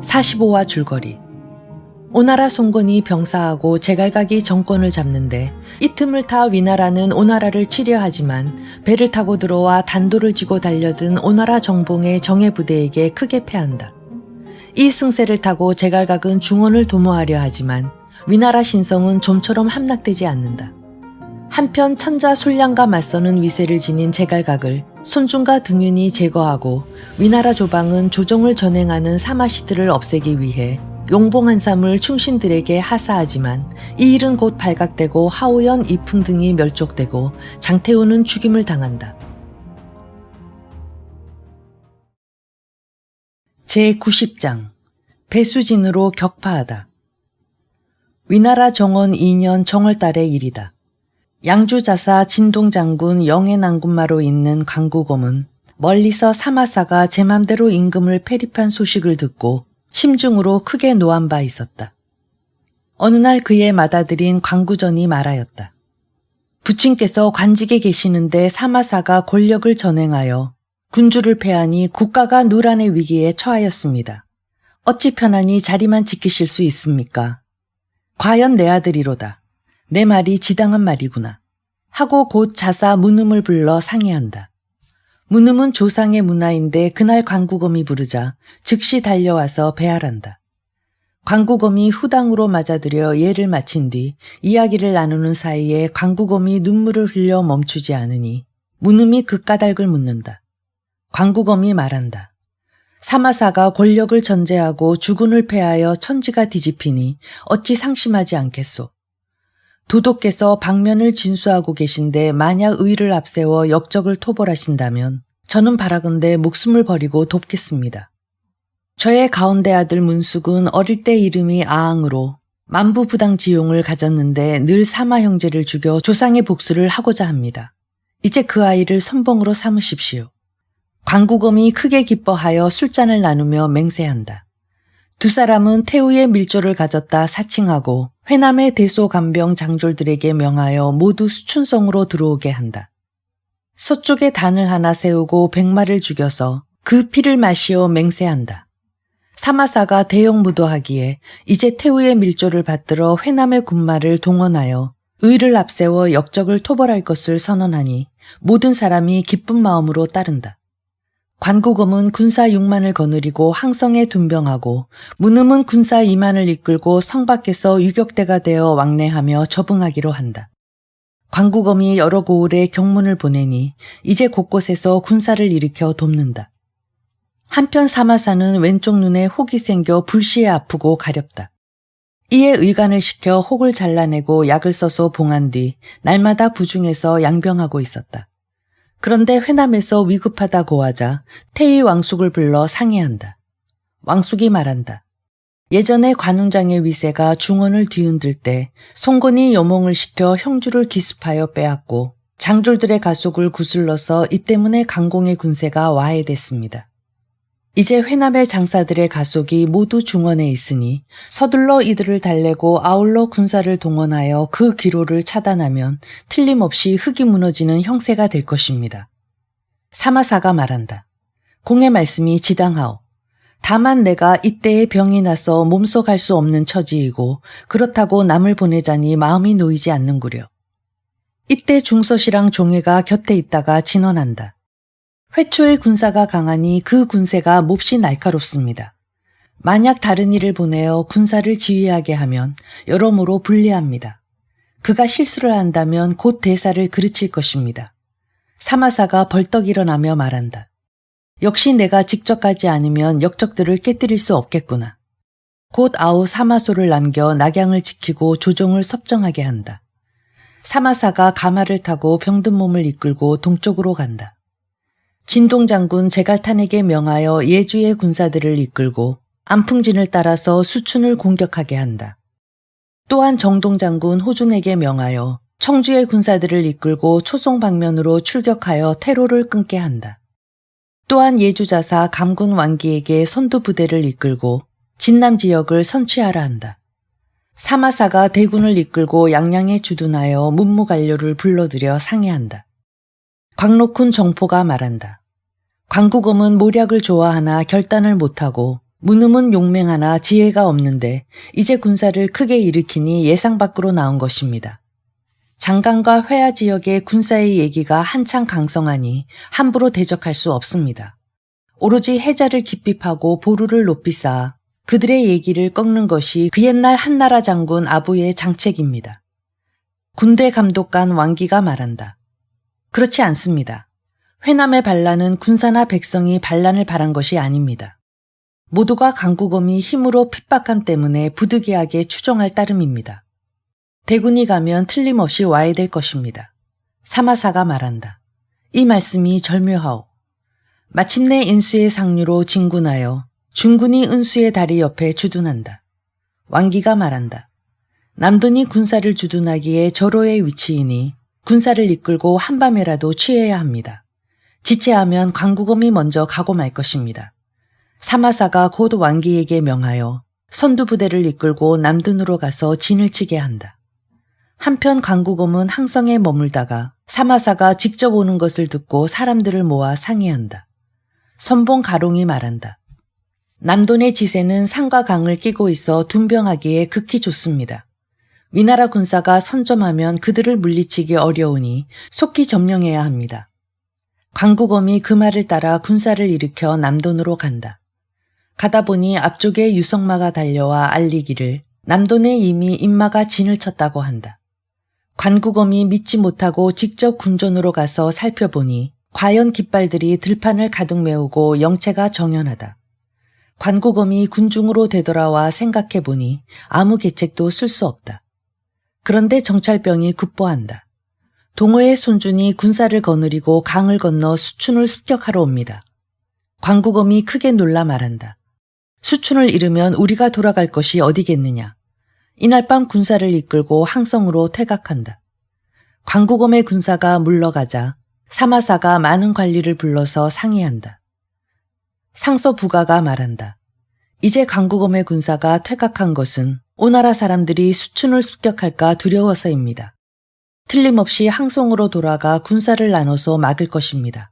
(45화) 줄거리. 오나라 송건이 병사하고 제갈각이 정권을 잡는데 이 틈을 타 위나라는 오나라를 치려하지만 배를 타고 들어와 단도를 쥐고 달려든 오나라 정봉의 정예부대에게 크게 패한다. 이 승세를 타고 제갈각은 중원을 도모하려 하지만 위나라 신성은 좀처럼 함락되지 않는다. 한편 천자 솔량과 맞서는 위세를 지닌 제갈각을 손중과 등윤이 제거하고 위나라 조방은 조정을 전행하는 사마시들을 없애기 위해 용봉한삼을 충신들에게 하사하지만 이 일은 곧 발각되고 하우연, 이풍 등이 멸족되고 장태우는 죽임을 당한다. 제90장 배수진으로 격파하다. 위나라 정원 2년 정월달의 일이다. 양주자사 진동장군 영해난군마로 있는 광구검은 멀리서 사마사가 제 맘대로 임금을 패립한 소식을 듣고 심중으로 크게 노한 바 있었다. 어느 날 그의 맏아들인 광구전이 말하였다. 부친께서 관직에 계시는데 사마사가 권력을 전행하여 군주를 패하니 국가가 누란의 위기에 처하였습니다. 어찌 편안히 자리만 지키실 수 있습니까? 과연 내 아들이로다. 내 말이 지당한 말이구나. 하고 곧 자사 문음을 불러 상의한다. 문음은 조상의 문화인데 그날 광구검이 부르자 즉시 달려와서 배할한다. 광구검이 후당으로 맞아들여 예를 마친 뒤 이야기를 나누는 사이에 광구검이 눈물을 흘려 멈추지 않으니 문음이 그 까닭을 묻는다. 광구검이 말한다. 사마사가 권력을 전제하고 주군을 패하여 천지가 뒤집히니 어찌 상심하지 않겠소. 도독께서 방면을 진수하고 계신데 만약 의를 앞세워 역적을 토벌하신다면 저는 바라건대 목숨을 버리고 돕겠습니다. 저의 가운데 아들 문숙은 어릴 때 이름이 아앙으로 만부부당지용을 가졌는데 늘 사마 형제를 죽여 조상의 복수를 하고자 합니다. 이제 그 아이를 선봉으로 삼으십시오. 광구검이 크게 기뻐하여 술잔을 나누며 맹세한다. 두 사람은 태우의 밀조를 가졌다 사칭하고 회남의 대소간병 장졸들에게 명하여 모두 수춘성으로 들어오게 한다. 서쪽에 단을 하나 세우고 100마를 죽여서 그 피를 마시어 맹세한다. 사마사가 대형무도하기에 이제 태우의 밀조를 받들어 회남의 군마를 동원하여 의를 앞세워 역적을 토벌할 것을 선언하니 모든 사람이 기쁜 마음으로 따른다. 관구검은 군사 6만을 거느리고 항성에 둔병하고 문음은 군사 2만을 이끌고 성 밖에서 유격대가 되어 왕래하며 접응하기로 한다. 관구검이 여러 고을에 경문을 보내니 이제 곳곳에서 군사를 일으켜 돕는다. 한편 사마사는 왼쪽 눈에 혹이 생겨 불시에 아프고 가렵다. 이에 의관을 시켜 혹을 잘라내고 약을 써서 봉한 뒤 날마다 부중에서 양병하고 있었다. 그런데 회남에서 위급하다 고하자 태의 왕숙을 불러 상의한다. 왕숙이 말한다. 예전에 관운장의 위세가 중원을 뒤흔들 때 송건이 여몽을 시켜 형주를 기습하여 빼앗고 장졸들의 가속을 구슬러서 이 때문에 강공의 군세가 와해됐습니다. 이제 회남의 장사들의 가속이 모두 중원에 있으니 서둘러 이들을 달래고 아울러 군사를 동원하여 그 기로를 차단하면 틀림없이 흙이 무너지는 형세가 될 것입니다. 사마사가 말한다. 공의 말씀이 지당하오. 다만 내가 이때에 병이 나서 몸속할 수 없는 처지이고 그렇다고 남을 보내자니 마음이 놓이지 않는구려. 이때 중서시랑 종해가 곁에 있다가 진언한다. 회초의 군사가 강하니 그 군세가 몹시 날카롭습니다. 만약 다른 이를 보내어 군사를 지휘하게 하면 여러모로 불리합니다. 그가 실수를 한다면 곧 대사를 그르칠 것입니다. 사마사가 벌떡 일어나며 말한다. 역시 내가 직접 가지 않으면 역적들을 깨뜨릴 수 없겠구나. 곧 아우 사마소를 남겨 낙양을 지키고 조정을 섭정하게 한다. 사마사가 가마를 타고 병든 몸을 이끌고 동쪽으로 간다. 진동장군 제갈탄에게 명하여 예주의 군사들을 이끌고 안풍진을 따라서 수춘을 공격하게 한다. 또한 정동장군 호준에게 명하여 청주의 군사들을 이끌고 초송 방면으로 출격하여 퇴로를 끊게 한다. 또한 예주자사 감군 왕기에게 선두 부대를 이끌고 진남 지역을 선취하라 한다. 사마사가 대군을 이끌고 양양에 주둔하여 문무관료를 불러들여 상의한다. 광록훈 정포가 말한다. 광구검은 모략을 좋아하나 결단을 못하고 문음은 용맹하나 지혜가 없는데 이제 군사를 크게 일으키니 예상 밖으로 나온 것입니다. 장강과 회하 지역의 군사의 얘기가 한창 강성하니 함부로 대적할 수 없습니다. 오로지 해자를 깊이 파고 보루를 높이 쌓아 그들의 얘기를 꺾는 것이 그 옛날 한나라 장군 아부의 장책입니다. 군대 감독관 왕기가 말한다. 그렇지 않습니다. 회남의 반란은 군사나 백성이 반란을 바란 것이 아닙니다. 모두가 강구검이 힘으로 핍박한 때문에 부득이하게 추종할 따름입니다. 대군이 가면 틀림없이 와야 될 것입니다. 사마사가 말한다. 이 말씀이 절묘하오. 마침내 인수의 상류로 진군하여 중군이 은수의 다리 옆에 주둔한다. 왕기가 말한다. 남돈이 군사를 주둔하기에 절호의 위치이니 군사를 이끌고 한밤에라도 취해야 합니다. 지체하면 광구검이 먼저 가고 말 것입니다. 사마사가 곧 왕기에게 명하여 선두부대를 이끌고 남둔으로 가서 진을 치게 한다. 한편 광구검은 항성에 머물다가 사마사가 직접 오는 것을 듣고 사람들을 모아 상의한다. 선봉 가롱이 말한다. 남돈의 지세는 산과 강을 끼고 있어 둔병하기에 극히 좋습니다. 위나라 군사가 선점하면 그들을 물리치기 어려우니 속히 점령해야 합니다. 광구검이 그 말을 따라 군사를 일으켜 남돈으로 간다. 가다 보니 앞쪽에 유성마가 달려와 알리기를 남돈에 이미 인마가 진을 쳤다고 한다. 관구검이 믿지 못하고 직접 군전으로 가서 살펴보니 과연 깃발들이 들판을 가득 메우고 영체가 정연하다. 관구검이 군중으로 되돌아와 생각해보니 아무 계책도 쓸 수 없다. 그런데 정찰병이 급보한다. 동호의 손준이 군사를 거느리고 강을 건너 수춘을 습격하러 옵니다. 관구검이 크게 놀라 말한다. 수춘을 잃으면 우리가 돌아갈 것이 어디겠느냐. 이날 밤 군사를 이끌고 항성으로 퇴각한다. 광구검의 군사가 물러가자 사마사가 많은 관리를 불러서 상의한다. 상서 부가가 말한다. 이제 광구검의 군사가 퇴각한 것은 오나라 사람들이 수춘을 습격할까 두려워서입니다. 틀림없이 항성으로 돌아가 군사를 나눠서 막을 것입니다.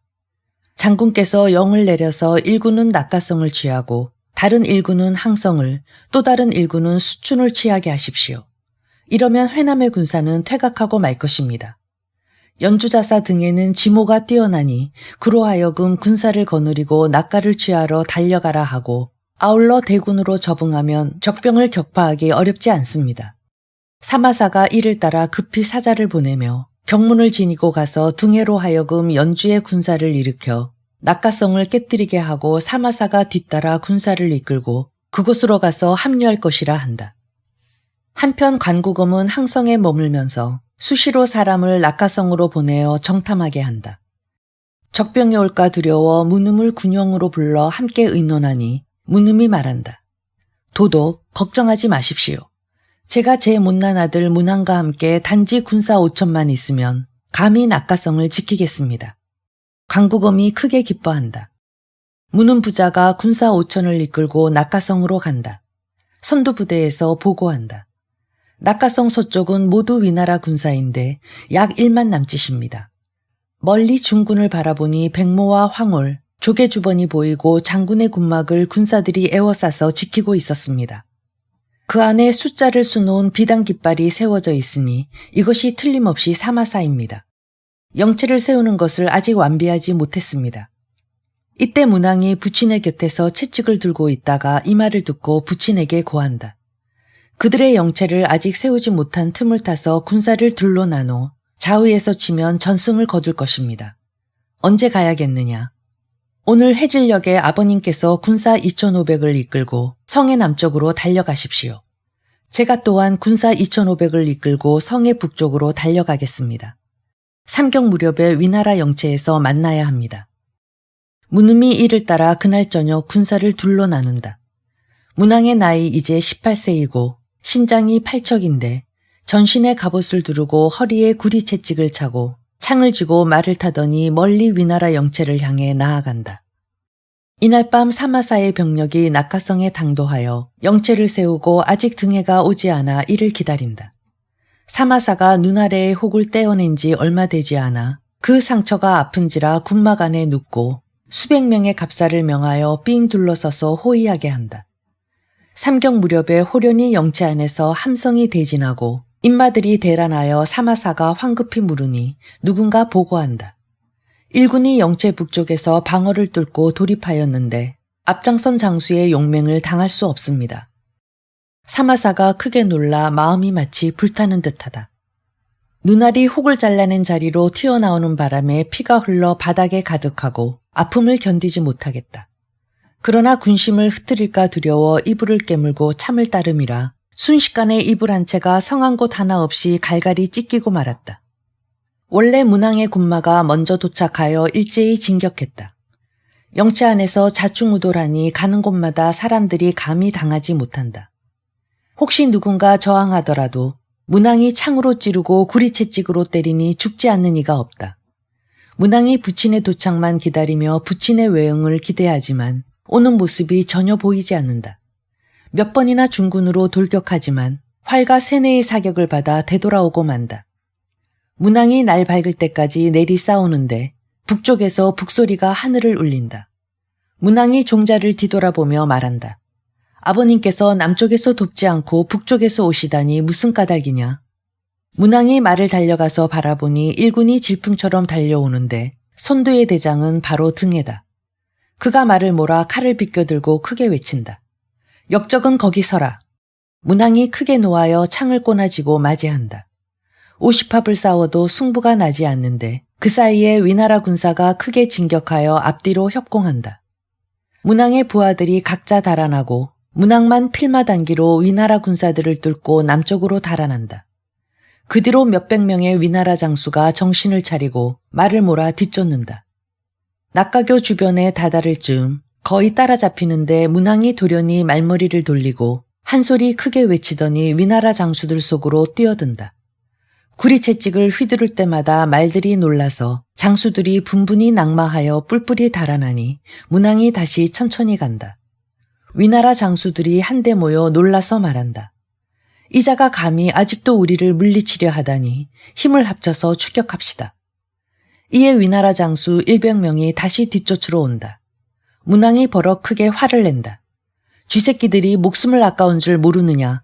장군께서 영을 내려서 일군은 낙가성을 취하고 다른 일군은 항성을, 또 다른 일군은 수춘을 취하게 하십시오. 이러면 회남의 군사는 퇴각하고 말 것입니다. 연주자사 등에는 지모가 뛰어나니 그로 하여금 군사를 거느리고 낙가를 취하러 달려가라 하고 아울러 대군으로 접응하면 적병을 격파하기 어렵지 않습니다. 사마사가 이를 따라 급히 사자를 보내며 경문을 지니고 가서 등해로 하여금 연주의 군사를 일으켜 낙가성을 깨뜨리게 하고 사마사가 뒤따라 군사를 이끌고 그곳으로 가서 합류할 것이라 한다. 한편 관구검은 항성에 머물면서 수시로 사람을 낙가성으로 보내어 정탐하게 한다. 적병이 올까 두려워 문음을 군용으로 불러 함께 의논하니 문음이 말한다. 도도 걱정하지 마십시오. 제가 제 못난 아들 문왕과 함께 단지 군사 5천만 있으면 감히 낙가성을 지키겠습니다. 광구검이 크게 기뻐한다. 문음 부자가 군사 5천을 이끌고 낙가성으로 간다. 선두부대에서 보고한다. 낙가성 서쪽은 모두 위나라 군사인데 약 1만 남짓입니다. 멀리 중군을 바라보니 백모와 황홀, 조개주번이 보이고 장군의 군막을 군사들이 에워싸서 지키고 있었습니다. 그 안에 숫자를 수놓은 비단 깃발이 세워져 있으니 이것이 틀림없이 사마사입니다. 영체를 세우는 것을 아직 완비하지 못했습니다. 이때 문왕이 부친의 곁에서 채찍을 들고 있다가 이 말을 듣고 부친에게 고한다. 그들의 영체를 아직 세우지 못한 틈을 타서 군사를 둘로 나눠 좌우에서 치면 전승을 거둘 것입니다. 언제 가야겠느냐. 오늘 해질녘에 아버님께서 군사 2,500을 이끌고 성의 남쪽으로 달려가십시오. 제가 또한 군사 2,500을 이끌고 성의 북쪽으로 달려가겠습니다. 삼경 무렵에 위나라 영체에서 만나야 합니다. 문음이 이를 따라 그날 저녁 군사를 둘로 나눈다. 문왕의 나이 이제 18세이고 신장이 팔척인데 전신에 갑옷을 두르고 허리에 구리 채찍을 차고 창을 쥐고 말을 타더니 멀리 위나라 영체를 향해 나아간다. 이날 밤 사마사의 병력이 낙하성에 당도하여 영체를 세우고 아직 등해가 오지 않아 이를 기다린다. 사마사가 눈 아래의 혹을 떼어낸 지 얼마 되지 않아 그 상처가 아픈지라 군막 안에 눕고 수백 명의 갑사를 명하여 삥 둘러서서 호위하게 한다. 삼경 무렵에 호련히 영체 안에서 함성이 대진하고 인마들이 대란하여 사마사가 황급히 물으니 누군가 보고한다. 일군이 영체 북쪽에서 방어를 뚫고 돌입하였는데 앞장선 장수의 용맹을 당할 수 없습니다. 사마사가 크게 놀라 마음이 마치 불타는 듯하다. 눈알이 혹을 잘라낸 자리로 튀어나오는 바람에 피가 흘러 바닥에 가득하고 아픔을 견디지 못하겠다. 그러나 군심을 흐트릴까 두려워 이불을 깨물고 참을 따름이라 순식간에 이불 한 채가 성한 곳 하나 없이 갈갈이 찢기고 말았다. 원래 문항의 군마가 먼저 도착하여 일제히 진격했다. 영체 안에서 자충우돌하니 가는 곳마다 사람들이 감히 당하지 못한다. 혹시 누군가 저항하더라도 문항이 창으로 찌르고 구리채찍으로 때리니 죽지 않는 이가 없다. 문항이 부친의 도착만 기다리며 부친의 외응을 기대하지만 오는 모습이 전혀 보이지 않는다. 몇 번이나 중군으로 돌격하지만 활과 세뇌의 사격을 받아 되돌아오고 만다. 문항이 날 밝을 때까지 내리 싸우는데 북쪽에서 북소리가 하늘을 울린다. 문항이 종자를 뒤돌아보며 말한다. 아버님께서 남쪽에서 돕지 않고 북쪽에서 오시다니 무슨 까닭이냐. 문항이 말을 달려가서 바라보니 일군이 질풍처럼 달려오는데 선두의 대장은 바로 등해다. 그가 말을 몰아 칼을 비껴들고 크게 외친다. 역적은 거기 서라. 문항이 크게 놓아여 창을 꼬나지고 맞이한다. 50합을 싸워도 승부가 나지 않는데 그 사이에 위나라 군사가 크게 진격하여 앞뒤로 협공한다. 문항의 부하들이 각자 달아나고 문항만 필마단기로 위나라 군사들을 뚫고 남쪽으로 달아난다. 그 뒤로 몇백 명의 위나라 장수가 정신을 차리고 말을 몰아 뒤쫓는다. 낙가교 주변에 다다를 즈음 거의 따라잡히는데 문항이 돌연히 말머리를 돌리고 한 소리 크게 외치더니 위나라 장수들 속으로 뛰어든다. 구리채찍을 휘두를 때마다 말들이 놀라서 장수들이 분분히 낙마하여 뿔뿔이 달아나니 문항이 다시 천천히 간다. 위나라 장수들이 한데 모여 놀라서 말한다. 이자가 감히 아직도 우리를 물리치려 하다니 힘을 합쳐서 추격합시다. 이에 위나라 장수 100명이 다시 뒤쫓으러 온다. 문항이 버럭 크게 화를 낸다. 쥐새끼들이 목숨을 아까운 줄 모르느냐.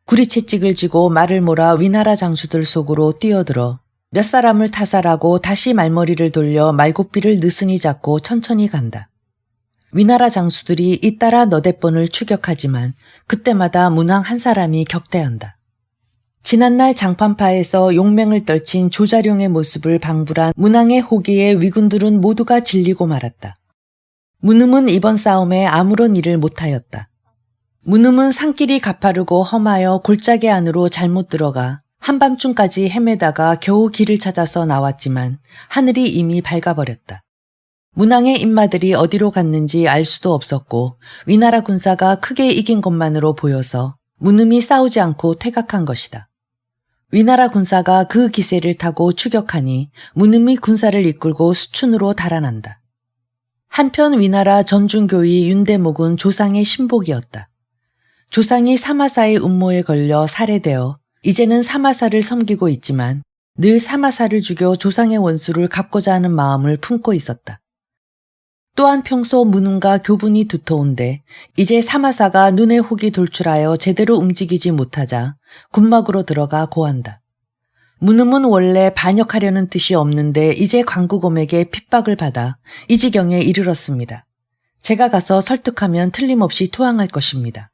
구리채찍을 쥐고 말을 몰아 위나라 장수들 속으로 뛰어들어 몇 사람을 타살하고 다시 말머리를 돌려 말고삐를 느슨히 잡고 천천히 간다. 위나라 장수들이 잇따라 너댓 번을 추격하지만 그때마다 문항 한 사람이 격퇴한다. 지난날 장판파에서 용맹을 떨친 조자룡의 모습을 방불한 문항의 호기에 위군들은 모두가 질리고 말았다. 문음은 이번 싸움에 아무런 일을 못하였다. 문음은 산길이 가파르고 험하여 골짜기 안으로 잘못 들어가 한밤중까지 헤매다가 겨우 길을 찾아서 나왔지만 하늘이 이미 밝아버렸다. 문항의 인마들이 어디로 갔는지 알 수도 없었고 위나라 군사가 크게 이긴 것만으로 보여서 문음이 싸우지 않고 퇴각한 것이다. 위나라 군사가 그 기세를 타고 추격하니 문음이 군사를 이끌고 수춘으로 달아난다. 한편 위나라 전중교의 윤대목은 조상의 신복이었다. 조상이 사마사의 음모에 걸려 살해되어 이제는 사마사를 섬기고 있지만 늘 사마사를 죽여 조상의 원수를 갚고자 하는 마음을 품고 있었다. 또한 평소 문음과 교분이 두터운데 이제 사마사가 눈에 혹이 돌출하여 제대로 움직이지 못하자 군막으로 들어가 고한다. 문음은 원래 반역하려는 뜻이 없는데 이제 광구검에게 핍박을 받아 이 지경에 이르렀습니다. 제가 가서 설득하면 틀림없이 투항할 것입니다.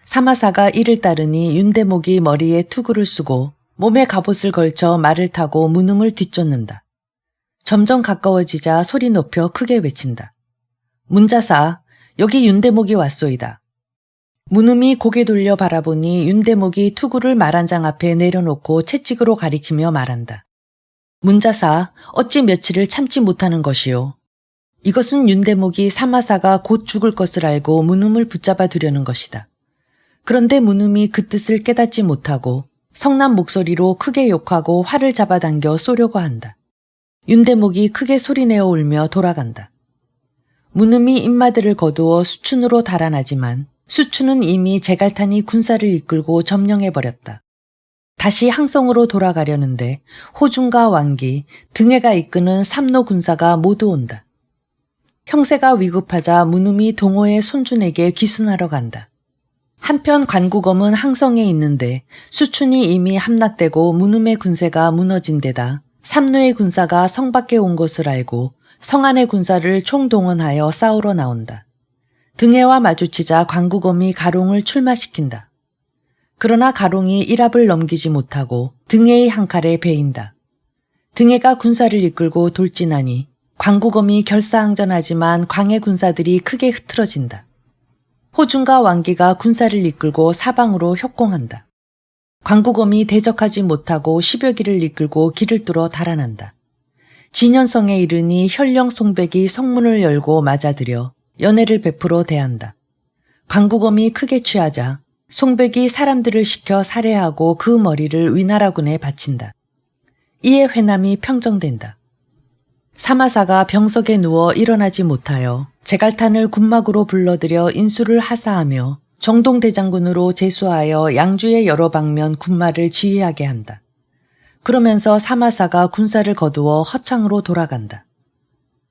사마사가 이를 따르니 윤대목이 머리에 투구를 쓰고 몸에 갑옷을 걸쳐 말을 타고 문음을 뒤쫓는다. 점점 가까워지자 소리 높여 크게 외친다. 문자사, 여기 윤대목이 왔소이다. 문음이 고개 돌려 바라보니 윤대목이 투구를 말 한 장 앞에 내려놓고 채찍으로 가리키며 말한다. 문자사, 어찌 며칠을 참지 못하는 것이오. 이것은 윤대목이 사마사가 곧 죽을 것을 알고 문음을 붙잡아 두려는 것이다. 그런데 문음이 그 뜻을 깨닫지 못하고 성난 목소리로 크게 욕하고 활을 잡아당겨 쏘려고 한다. 윤대목이 크게 소리내어 울며 돌아간다. 문음이 인마들을 거두어 수춘으로 달아나지만 수춘은 이미 제갈탄이 군사를 이끌고 점령해버렸다. 다시 항성으로 돌아가려는데 호중과 왕기, 등해가 이끄는 삼노 군사가 모두 온다. 형세가 위급하자 문음이 동호의 손준에게 귀순하러 간다. 한편 관국엄은 항성에 있는데 수춘이 이미 함락되고 문음의 군세가 무너진 데다 삼노의 군사가 성 밖에 온 것을 알고 성 안의 군사를 총동원하여 싸우러 나온다. 등해와 마주치자 관국엄이 가롱을 출마시킨다. 그러나 가롱이 일합을 넘기지 못하고 등해의 한 칼에 베인다. 등해가 군사를 이끌고 돌진하니 관국엄이 결사항전하지만 광해 군사들이 크게 흐트러진다. 호중과 왕기가 군사를 이끌고 사방으로 협공한다. 관국엄이 대적하지 못하고 10여 기를 이끌고 길을 뚫어 달아난다. 진현성에 이르니 현령 송백이 성문을 열고 맞아들여 연애를 베풀어 대한다. 관국엄이 크게 취하자 송백이 사람들을 시켜 살해하고 그 머리를 위나라군에 바친다. 이에 회남이 평정된다. 사마사가 병석에 누워 일어나지 못하여 제갈탄을 군막으로 불러들여 인수를 하사하며 정동대장군으로 제수하여 양주의 여러 방면 군마를 지휘하게 한다. 그러면서 사마사가 군사를 거두어 허창으로 돌아간다.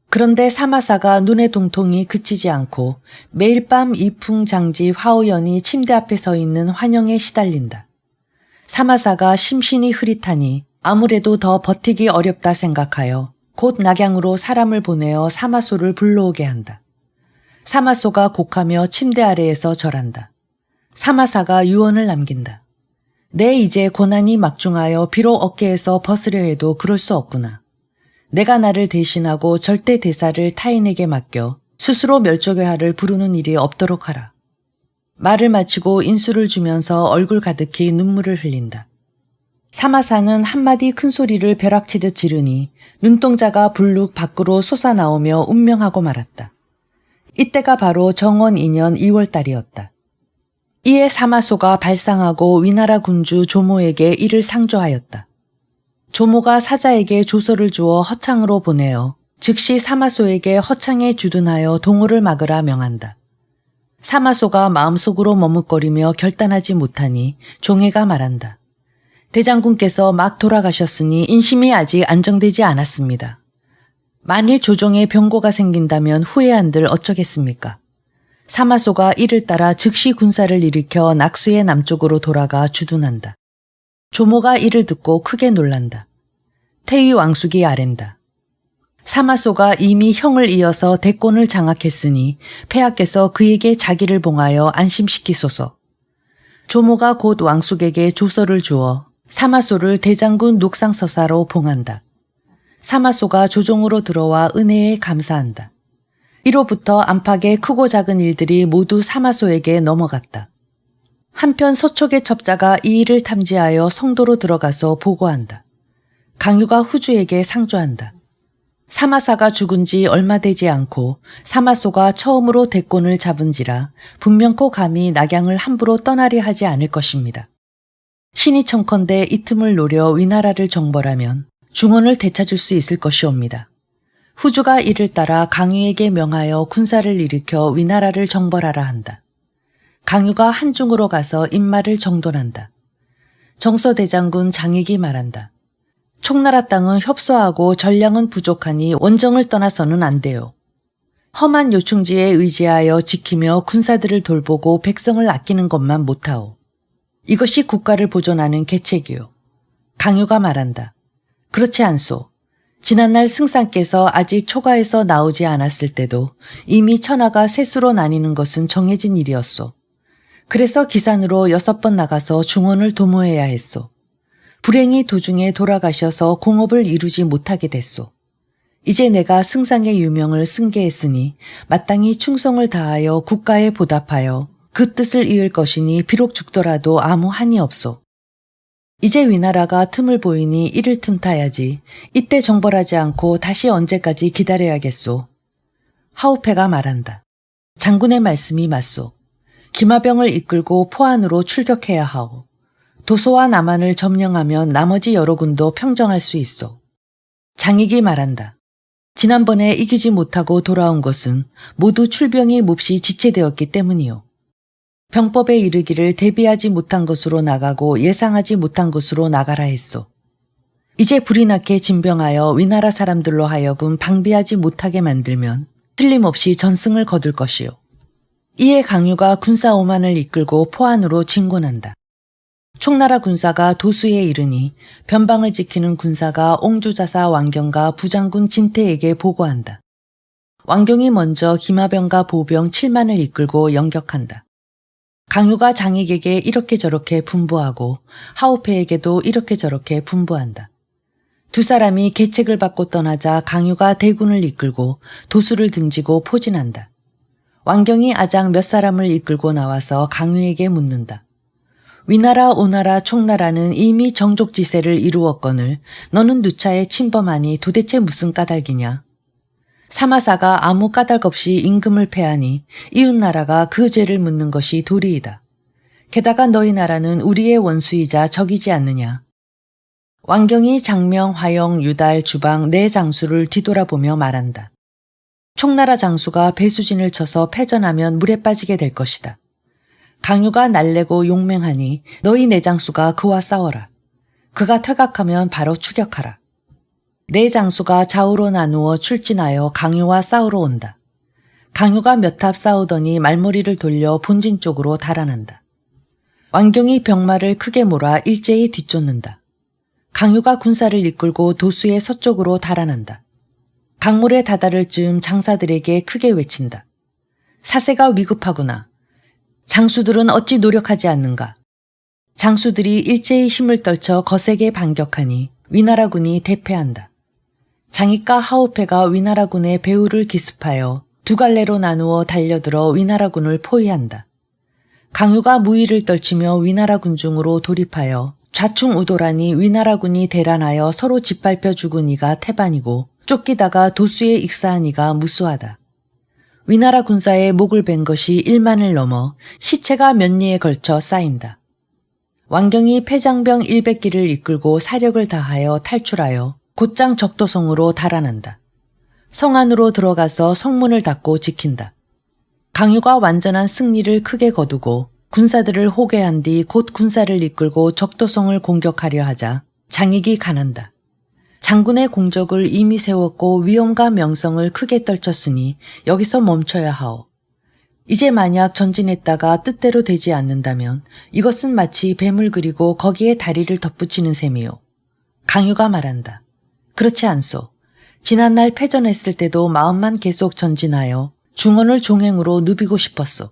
그런데 사마사가 눈의 동통이 그치지 않고 매일 밤 이풍, 장지, 화우연이 침대 앞에 서 있는 환영에 시달린다. 사마사가 심신이 흐릿하니 아무래도 더 버티기 어렵다 생각하여 곧 낙양으로 사람을 보내어 사마소를 불러오게 한다. 사마소가 곡하며 침대 아래에서 절한다. 사마사가 유언을 남긴다. 내 이제 고난이 막중하여 비록 어깨에서 벗으려 해도 그럴 수 없구나. 내가 나를 대신하고 절대 대사를 타인에게 맡겨 스스로 멸족의 부르는 일이 없도록 하라. 말을 마치고 인수를 주면서 얼굴 가득히 눈물을 흘린다. 사마사는 한마디 큰 소리를 벼락치듯 지르니 눈동자가 불룩 밖으로 솟아나오며 운명하고 말았다. 이때가 바로 정원 2년 2월달이었다. 이에 사마소가 발상하고 위나라 군주 조모에게 이를 상조하였다. 조모가 사자에게 조서를 주어 허창으로 보내어 즉시 사마소에게 허창에 주둔하여 동호를 막으라 명한다. 사마소가 마음속으로 머뭇거리며 결단하지 못하니 종해가 말한다. 대장군께서 막 돌아가셨으니 인심이 아직 안정되지 않았습니다. 만일 조정에 병고가 생긴다면 후회한들 어쩌겠습니까? 사마소가 이를 따라 즉시 군사를 일으켜 낙수의 남쪽으로 돌아가 주둔한다. 조모가 이를 듣고 크게 놀란다. 태위 왕숙이 아랜다. 사마소가 이미 형을 이어서 대권을 장악했으니 폐하께서 그에게 자기를 봉하여 안심시키소서. 조모가 곧 왕숙에게 조서를 주어 사마소를 대장군 녹상서사로 봉한다. 사마소가 조종으로 들어와 은혜에 감사한다. 이로부터 안팎의 크고 작은 일들이 모두 사마소에게 넘어갔다. 한편 서촉의 첩자가 이 일을 탐지하여 성도로 들어가서 보고한다. 강유가 후주에게 상조한다. 사마사가 죽은 지 얼마 되지 않고 사마소가 처음으로 대권을 잡은지라 분명코 감히 낙양을 함부로 떠나려 하지 않을 것입니다. 신이 청컨대 이 틈을 노려 위나라를 정벌하면 중원을 되찾을 수 있을 것이옵니다. 후주가 이를 따라 강유에게 명하여 군사를 일으켜 위나라를 정벌하라 한다. 강유가 한중으로 가서 인마를 정돈한다. 정서대장군 장익이 말한다. 총나라 땅은 협소하고 전량은 부족하니 원정을 떠나서는 안 돼요. 험한 요충지에 의지하여 지키며 군사들을 돌보고 백성을 아끼는 것만 못하오. 이것이 국가를 보존하는 계책이요. 강유가 말한다. 그렇지 않소. 지난날 승상께서 아직 초가에서 나오지 않았을 때도 이미 천하가 셋으로 나뉘는 것은 정해진 일이었소. 그래서 기산으로 6번 나가서 중원을 도모해야 했소. 불행히 도중에 돌아가셔서 공업을 이루지 못하게 됐소. 이제 내가 승상의 유명을 승계했으니 마땅히 충성을 다하여 국가에 보답하여 그 뜻을 이을 것이니 비록 죽더라도 아무 한이 없소. 이제 위나라가 틈을 보이니 이를 틈타야지. 이때 정벌하지 않고 다시 언제까지 기다려야겠소. 하우페가 말한다. 장군의 말씀이 맞소. 기마병을 이끌고 포안으로 출격해야 하오. 도소와 남한을 점령하면 나머지 여러 군도 평정할 수 있소. 장익이 말한다. 지난번에 이기지 못하고 돌아온 것은 모두 출병이 몹시 지체되었기 때문이요. 병법에 이르기를 대비하지 못한 것으로 나가고 예상하지 못한 것으로 나가라 했소. 이제 불이 나게 진병하여 위나라 사람들로 하여금 방비하지 못하게 만들면 틀림없이 전승을 거둘 것이요. 이에 강유가 군사 5만을 이끌고 포안으로 진군한다. 총나라 군사가 도수에 이르니 변방을 지키는 군사가 옹주자사 왕경과 부장군 진태에게 보고한다. 왕경이 먼저 기마병과 보병 7만을 이끌고 영격한다. 강유가 장익에게 이렇게 저렇게 분부하고 하오페에게도 이렇게 저렇게 분부한다. 두 사람이 계책을 받고 떠나자 강유가 대군을 이끌고 도수를 등지고 포진한다. 왕경이 아작 몇 사람을 이끌고 나와서 강유에게 묻는다. 위나라 오나라 총나라는 이미 정족지세를 이루었거늘 너는 누차에 침범하니 도대체 무슨 까닭이냐. 사마사가 아무 까닭 없이 임금을 패하니 이웃나라가 그 죄를 묻는 것이 도리이다. 게다가 너희 나라는 우리의 원수이자 적이지 않느냐. 왕경이 장명, 화영, 유달, 주방 네 장수를 뒤돌아보며 말한다. 총나라 장수가 배수진을 쳐서 패전하면 물에 빠지게 될 것이다. 강유가 날래고 용맹하니 너희 네 장수가 그와 싸워라. 그가 퇴각하면 바로 추격하라. 네 장수가 좌우로 나누어 출진하여 강유와 싸우러 온다. 강유가 몇 탑 싸우더니 말머리를 돌려 본진 쪽으로 달아난다. 왕경이 병마를 크게 몰아 일제히 뒤쫓는다. 강유가 군사를 이끌고 도수의 서쪽으로 달아난다. 강물에 다다를 즈음 장사들에게 크게 외친다. 사세가 위급하구나. 장수들은 어찌 노력하지 않는가. 장수들이 일제히 힘을 떨쳐 거세게 반격하니 위나라군이 대패한다. 장익과 하오페가 위나라군의 배후를 기습하여 두 갈래로 나누어 달려들어 위나라군을 포위한다. 강유가 무위를 떨치며 위나라군 중으로 돌입하여 좌충우돌하니 위나라군이 대란하여 서로 짓밟혀 죽은 이가 태반이고 쫓기다가 도수에 익사한 이가 무수하다. 위나라 군사의 목을 벤 것이 1만을 넘어 시체가 몇 리에 걸쳐 쌓인다. 왕경이 패장병 100기를 이끌고 사력을 다하여 탈출하여 곧장 적도성으로 달아난다. 성 안으로 들어가서 성문을 닫고 지킨다. 강유가 완전한 승리를 크게 거두고 군사들을 호개한 뒤 곧 군사를 이끌고 적도성을 공격하려 하자 장익이 가난다. 장군의 공적을 이미 세웠고 위엄과 명성을 크게 떨쳤으니 여기서 멈춰야 하오. 이제 만약 전진했다가 뜻대로 되지 않는다면 이것은 마치 뱀을 그리고 거기에 다리를 덧붙이는 셈이요. 강유가 말한다. 그렇지 않소. 지난날 패전했을 때도 마음만 계속 전진하여 중원을 종행으로 누비고 싶었소.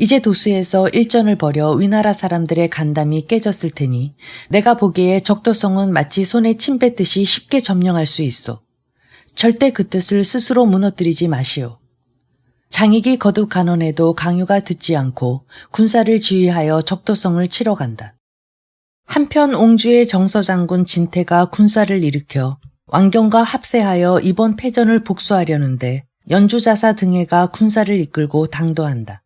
이제 도수에서 일전을 벌여 위나라 사람들의 간담이 깨졌을 테니 내가 보기에 적도성은 마치 손에 침 뱉듯이 쉽게 점령할 수 있어. 절대 그 뜻을 스스로 무너뜨리지 마시오. 장익이 거듭 간언해도 강유가 듣지 않고 군사를 지휘하여 적도성을 치러 간다. 한편 옹주의 정서장군 진태가 군사를 일으켜 왕경과 합세하여 이번 패전을 복수하려는데 연주자사 등해가 군사를 이끌고 당도한다.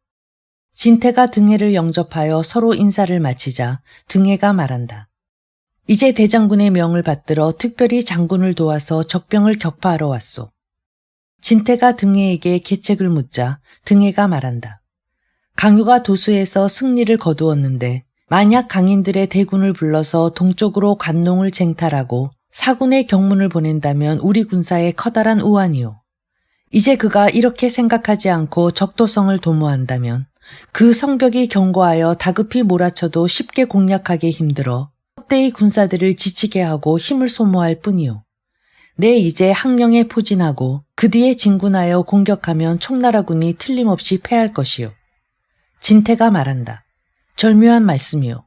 진태가 등해를 영접하여 서로 인사를 마치자 등해가 말한다. 이제 대장군의 명을 받들어 특별히 장군을 도와서 적병을 격파하러 왔소. 진태가 등해에게 계책을 묻자 등해가 말한다. 강유가 도수에서 승리를 거두었는데 만약 강인들의 대군을 불러서 동쪽으로 관농을 쟁탈하고 사군의 경문을 보낸다면 우리 군사에 커다란 우환이요. 이제 그가 이렇게 생각하지 않고 적도성을 도모한다면 그 성벽이 견고하여 다급히 몰아쳐도 쉽게 공략하기 힘들어 헛되이 군사들을 지치게 하고 힘을 소모할 뿐이요. 내 이제 항령에 포진하고 그 뒤에 진군하여 공격하면 총나라군이 틀림없이 패할 것이요. 진태가 말한다. 절묘한 말씀이요.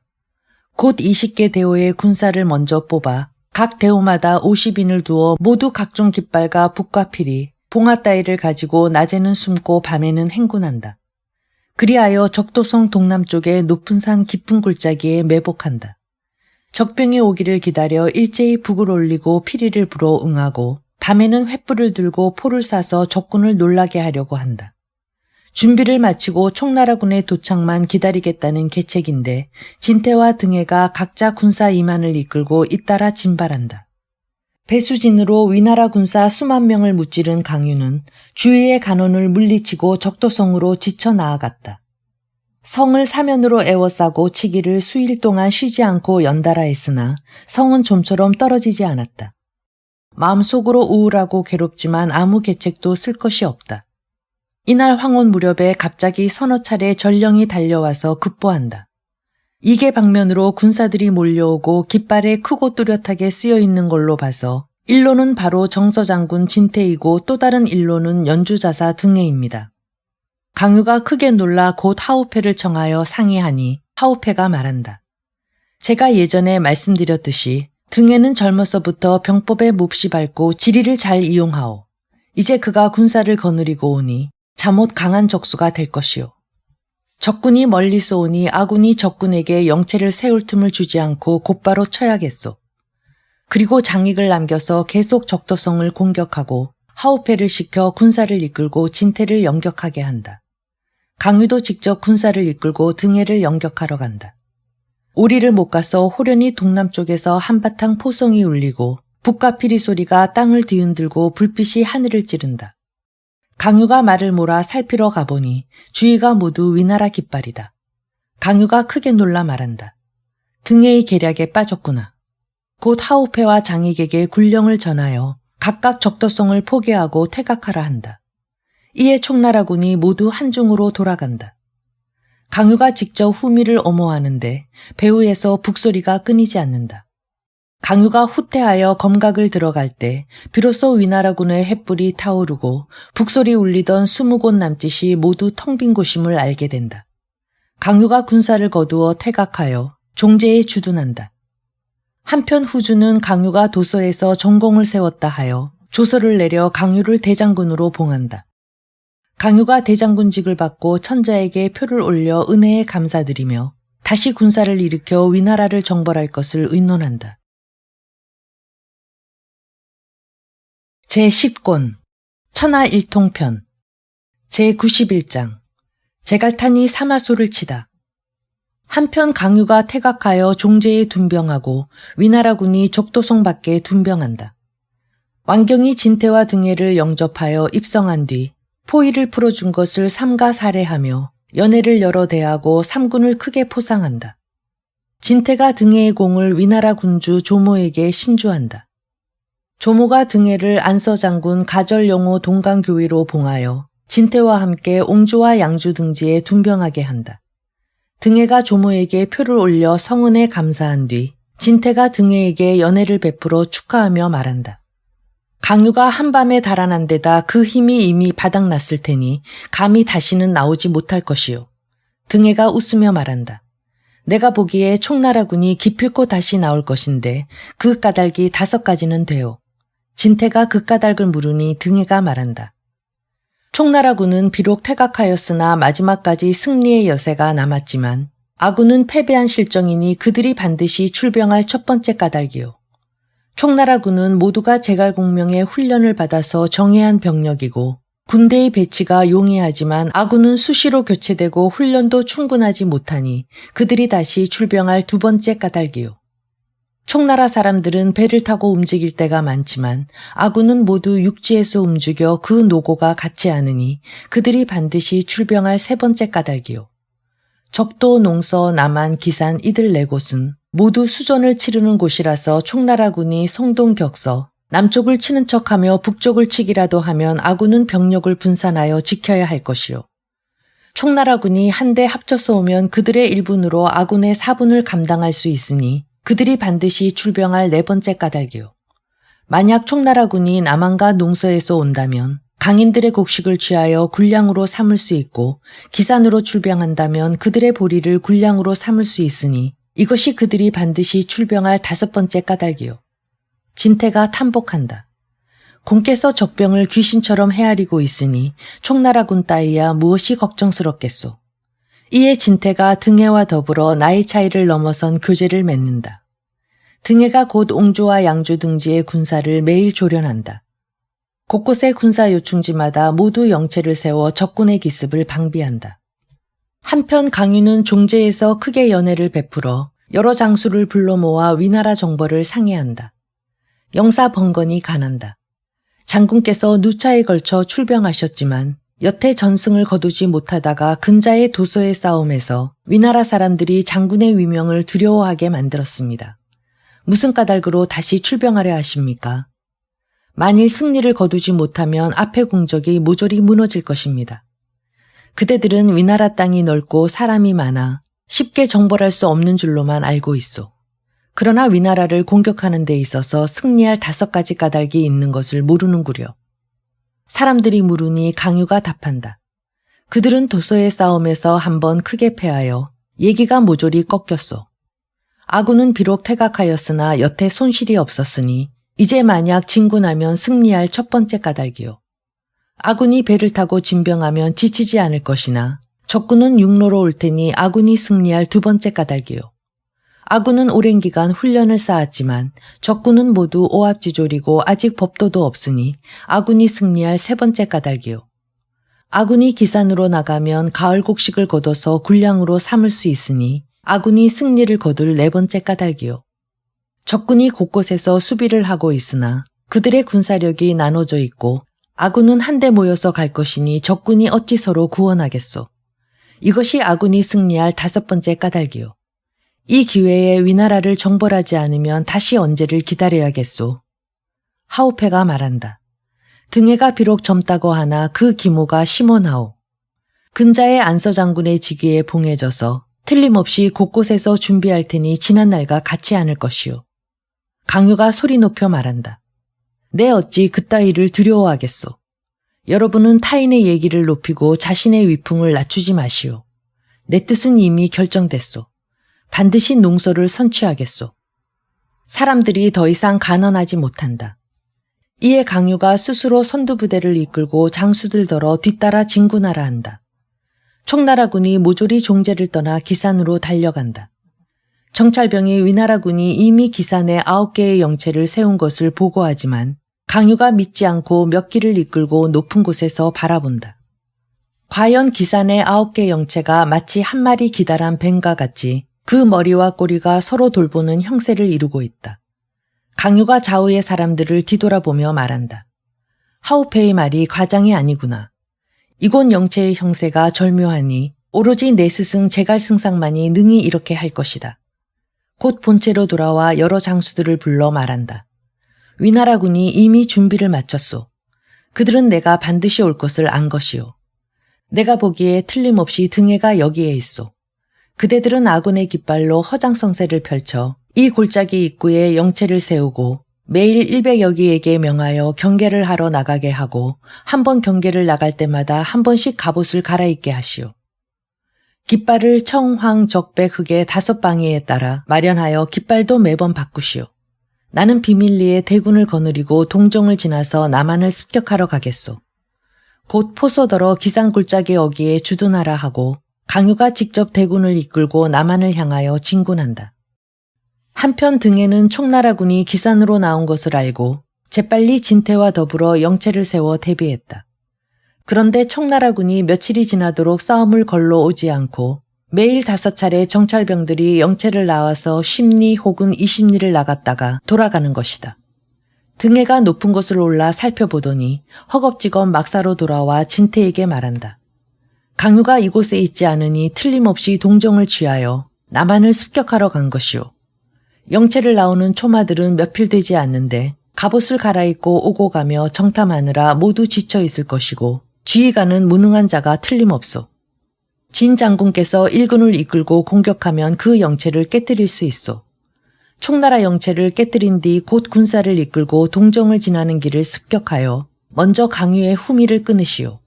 곧 20개 대오의 군사를 먼저 뽑아 각 대오마다 50인을 두어 모두 각종 깃발과 붓과 피리, 봉화 따위를 가지고 낮에는 숨고 밤에는 행군한다. 그리하여 적도성 동남쪽의 높은 산 깊은 골짜기에 매복한다. 적병이 오기를 기다려 일제히 북을 올리고 피리를 불어 응하고 밤에는 횃불을 들고 포를 쏴서 적군을 놀라게 하려고 한다. 준비를 마치고 총나라군의 도착만 기다리겠다는 계책인데 진태와 등해가 각자 군사 2만을 이끌고 잇따라 진발한다. 배수진으로 위나라 군사 수만 명을 무찌른 강유는 주위의 간원을 물리치고 적도성으로 지쳐 나아갔다. 성을 사면으로 에워싸고 치기를 수일 동안 쉬지 않고 연달아 했으나 성은 좀처럼 떨어지지 않았다. 마음속으로 우울하고 괴롭지만 아무 계책도 쓸 것이 없다. 이날 황혼 무렵에 갑자기 서너 차례 전령이 달려와서 급보한다. 이계 방면으로 군사들이 몰려오고 깃발에 크고 뚜렷하게 쓰여 있는 걸로 봐서 일로는 바로 정서장군 진태이고 또 다른 일로는 연주자사 등해입니다. 강유가 크게 놀라 곧 하우페를 청하여 상의하니 하우페가 말한다. 제가 예전에 말씀드렸듯이 등해는 젊어서부터 병법에 몹시 밝고 지리를 잘 이용하오. 이제 그가 군사를 거느리고 오니 잠옷 강한 적수가 될 것이오. 적군이 멀리서 오니 아군이 적군에게 영체를 세울 틈을 주지 않고 곧바로 쳐야겠소. 그리고 장익을 남겨서 계속 적도성을 공격하고 하우페를 시켜 군사를 이끌고 진태를 영격하게 한다. 강유도 직접 군사를 이끌고 등해를 영격하러 간다. 오리를 못 가서 호련히 동남쪽에서 한바탕 포성이 울리고 북과 피리 소리가 땅을 뒤흔들고 불빛이 하늘을 찌른다. 강유가 말을 몰아 살피러 가보니 주위가 모두 위나라 깃발이다. 강유가 크게 놀라 말한다. 등해의 계략에 빠졌구나. 곧 하우페와 장익에게 군령을 전하여 각각 적도성을 포기하고 퇴각하라 한다. 이에 총나라군이 모두 한중으로 돌아간다. 강유가 직접 후미를 엄호하는데 배후에서 북소리가 끊이지 않는다. 강유가 후퇴하여 검각을 들어갈 때 비로소 위나라군의 횃불이 타오르고 북소리 울리던 20곳 남짓이 모두 텅 빈 곳임을 알게 된다. 강유가 군사를 거두어 퇴각하여 종제에 주둔한다. 한편 후주는 강유가 도서에서 전공을 세웠다 하여 조서를 내려 강유를 대장군으로 봉한다. 강유가 대장군직을 받고 천자에게 표를 올려 은혜에 감사드리며 다시 군사를 일으켜 위나라를 정벌할 것을 의논한다. 제10권 천하일통편 제91장 제갈탄이 사마소를 치다. 한편 강유가 퇴각하여 종제에 둔병하고 위나라군이 적도성 밖에 둔병한다. 왕경이 진태와 등해를 영접하여 입성한 뒤 포위를 풀어준 것을 삼가 살해하며 연회를 여러 대하고 삼군을 크게 포상한다. 진태가 등해의 공을 위나라 군주 조모에게 신주한다. 조모가 등해를 안서장군 가절영호 동강교위로 봉하여 진태와 함께 옹주와 양주 등지에 둔병하게 한다. 등해가 조모에게 표를 올려 성은에 감사한 뒤 진태가 등해에게 연회를 베풀어 축하하며 말한다. 강유가 한밤에 달아난 데다 그 힘이 이미 바닥났을 테니 감히 다시는 나오지 못할 것이요. 등해가 웃으며 말한다. 내가 보기에 총나라군이 기필코 다시 나올 것인데 그 까닭이 5가지는 되오. 진태가 그 까닭을 물으니 등해가 말한다. 총나라군은 비록 퇴각하였으나 마지막까지 승리의 여세가 남았지만 아군은 패배한 실정이니 그들이 반드시 출병할 첫 번째 까닭이요. 총나라군은 모두가 제갈공명의 훈련을 받아서 정예한 병력이고 군대의 배치가 용이하지만 아군은 수시로 교체되고 훈련도 충분하지 못하니 그들이 다시 출병할 두 번째 까닭이요. 총나라 사람들은 배를 타고 움직일 때가 많지만 아군은 모두 육지에서 움직여 그 노고가 같지 않으니 그들이 반드시 출병할 세 번째 까닭이요. 적도, 농서, 남한, 기산 이들 네 곳은 모두 수전을 치르는 곳이라서 총나라군이 송동격서, 남쪽을 치는 척하며 북쪽을 치기라도 하면 아군은 병력을 분산하여 지켜야 할 것이요. 총나라군이 한데 합쳐서 오면 그들의 1분으로 아군의 4분을 감당할 수 있으니 그들이 반드시 출병할 네 번째 까닭이요. 만약 총나라군이 남한과 농서에서 온다면 강인들의 곡식을 취하여 군량으로 삼을 수 있고 기산으로 출병한다면 그들의 보리를 군량으로 삼을 수 있으니 이것이 그들이 반드시 출병할 5번째 까닭이요. 진태가 탐복한다. 공께서 적병을 귀신처럼 헤아리고 있으니 총나라군 따위야 무엇이 걱정스럽겠소. 이에 진태가 등해와 더불어 나이 차이를 넘어선 교제를 맺는다. 등해가 곧 옹주와 양주 등지의 군사를 매일 조련한다. 곳곳의 군사 요충지마다 모두 영체를 세워 적군의 기습을 방비한다. 한편 강유는 종제에서 크게 연회를 베풀어 여러 장수를 불러 모아 위나라 정벌을 상의한다. 영사 번건이 가난다. 장군께서 누차에 걸쳐 출병하셨지만 여태 전승을 거두지 못하다가 근자의 도소의 싸움에서 위나라 사람들이 장군의 위명을 두려워하게 만들었습니다. 무슨 까닭으로 다시 출병하려 하십니까? 만일 승리를 거두지 못하면 앞의 공적이 모조리 무너질 것입니다. 그대들은 위나라 땅이 넓고 사람이 많아 쉽게 정벌할 수 없는 줄로만 알고 있소. 그러나 위나라를 공격하는 데 있어서 승리할 5가지 까닭이 있는 것을 모르는구려. 사람들이 물으니 강유가 답한다. 그들은 도소의 싸움에서 한번 크게 패하여 얘기가 모조리 꺾였소. 아군은 비록 퇴각하였으나 여태 손실이 없었으니 이제 만약 진군하면 승리할 첫 번째 까닭이요. 아군이 배를 타고 진병하면 지치지 않을 것이나 적군은 육로로 올 테니 아군이 승리할 두 번째 까닭이요. 아군은 오랜 기간 훈련을 쌓았지만 적군은 모두 오합지졸이고 아직 법도도 없으니 아군이 승리할 세 번째 까닭이요. 아군이 기산으로 나가면 가을 곡식을 거둬서 군량으로 삼을 수 있으니 아군이 승리를 거둘 네 번째 까닭이요. 적군이 곳곳에서 수비를 하고 있으나 그들의 군사력이 나눠져 있고 아군은 한데 모여서 갈 것이니 적군이 어찌 서로 구원하겠소. 이것이 아군이 승리할 5번째 까닭이요. 이 기회에 위나라를 정벌하지 않으면 다시 언제를 기다려야겠소. 하오페가 말한다. 등해가 비록 젊다고 하나 그 기모가 심원하오. 근자의 안서 장군의 직위에 봉해져서 틀림없이 곳곳에서 준비할 테니 지난 날과 같지 않을 것이오. 강유가 소리 높여 말한다. 내 어찌 그따위를 두려워하겠소. 여러분은 타인의 얘기를 높이고 자신의 위풍을 낮추지 마시오. 내 뜻은 이미 결정됐소. 반드시 농서를 선취하겠소. 사람들이 더 이상 간언하지 못한다. 이에 강유가 스스로 선두부대를 이끌고 장수들더러 뒤따라 진군하라 한다. 총나라군이 모조리 종제를 떠나 기산으로 달려간다. 정찰병이 위나라군이 이미 기산에 9개의 영체를 세운 것을 보고하지만 강유가 믿지 않고 몇 길을 이끌고 높은 곳에서 바라본다. 과연 기산의 9개 영체가 마치 한 마리 기다란 뱀과 같이 그 머리와 꼬리가 서로 돌보는 형세를 이루고 있다. 강유가 좌우의 사람들을 뒤돌아보며 말한다. 하오페의 말이 과장이 아니구나. 이곳 영체의 형세가 절묘하니 오로지 내 스승 제갈승상만이 능히 이렇게 할 것이다. 곧 본체로 돌아와 여러 장수들을 불러 말한다. 위나라군이 이미 준비를 마쳤소. 그들은 내가 반드시 올 것을 안 것이오. 내가 보기에 틀림없이 등해가 여기에 있소. 그대들은 아군의 깃발로 허장성세를 펼쳐 이 골짜기 입구에 영체를 세우고 매일 100여 기에게 명하여 경계를 하러 나가게 하고 한 번 경계를 나갈 때마다 한 번씩 갑옷을 갈아입게 하시오. 깃발을 청, 황, 적, 백, 흑의 5방위에 따라 마련하여 깃발도 매번 바꾸시오. 나는 비밀리에 대군을 거느리고 동정을 지나서 남한을 습격하러 가겠소. 곧 포소더러 기산골짜기 어기에 주둔하라 하고 강유가 직접 대군을 이끌고 남한을 향하여 진군한다. 한편 등에는 총나라군이 기산으로 나온 것을 알고 재빨리 진태와 더불어 영체를 세워 대비했다. 그런데 총나라군이 며칠이 지나도록 싸움을 걸러 오지 않고 매일 5차례 정찰병들이 영체를 나와서 10리 혹은 20리를 나갔다가 돌아가는 것이다. 등해가 높은 곳을 올라 살펴보더니 허겁지겁 막사로 돌아와 진태에게 말한다. 강유가 이곳에 있지 않으니 틀림없이 동정을 취하여 남한을 습격하러 간 것이오. 영체를 나오는 초마들은 몇 필 되지 않는데 갑옷을 갈아입고 오고 가며 정탐하느라 모두 지쳐 있을 것이고 지휘관은 무능한 자가 틀림없소. 진 장군께서 일군을 이끌고 공격하면 그 영체를 깨뜨릴 수 있소. 총나라 영체를 깨뜨린 뒤 곧 군사를 이끌고 동정을 지나는 길을 습격하여 먼저 강유의 후미를 끊으시오.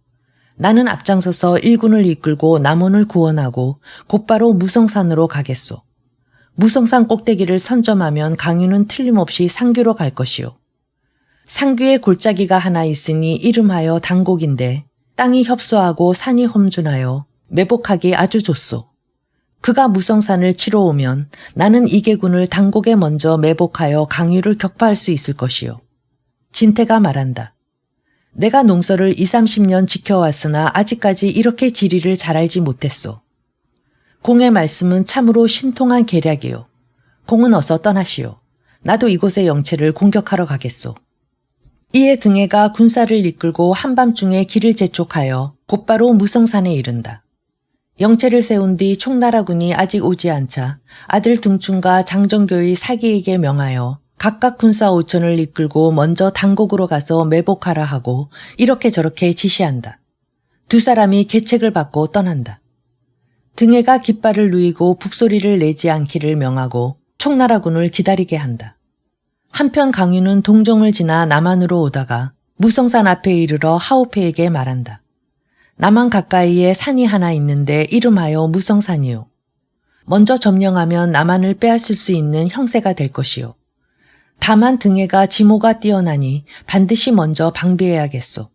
나는 앞장서서 일군을 이끌고 남원을 구원하고 곧바로 무성산으로 가겠소. 무성산 꼭대기를 선점하면 강유는 틀림없이 상규로 갈 것이오. 상규에 골짜기가 하나 있으니 이름하여 당곡인데 땅이 협소하고 산이 험준하여 매복하기 아주 좋소. 그가 무성산을 치러 오면 나는 이계군을 당곡에 먼저 매복하여 강유를 격파할 수 있을 것이오. 진태가 말한다. 내가 농서를 20-30년 지켜왔으나 아직까지 이렇게 지리를 잘 알지 못했소. 공의 말씀은 참으로 신통한 계략이요. 공은 어서 떠나시오. 나도 이곳의 영체를 공격하러 가겠소. 이에 등해가 군사를 이끌고 한밤중에 길을 재촉하여 곧바로 무성산에 이른다. 영체를 세운 뒤 총나라군이 아직 오지 않자 아들 등춘과 장정교의 사기에게 명하여 각각 군사 5천을 이끌고 먼저 당곡으로 가서 매복하라 하고 이렇게 저렇게 지시한다. 두 사람이 계책을 받고 떠난다. 등해가 깃발을 누이고 북소리를 내지 않기를 명하고 총나라군을 기다리게 한다. 한편 강유는 동정을 지나 남한으로 오다가 무성산 앞에 이르러 하오페에게 말한다. 남한 가까이에 산이 하나 있는데 이름하여 무성산이요. 먼저 점령하면 남한을 빼앗을 수 있는 형세가 될 것이요. 다만 등해가 지모가 뛰어나니 반드시 먼저 방비해야겠소.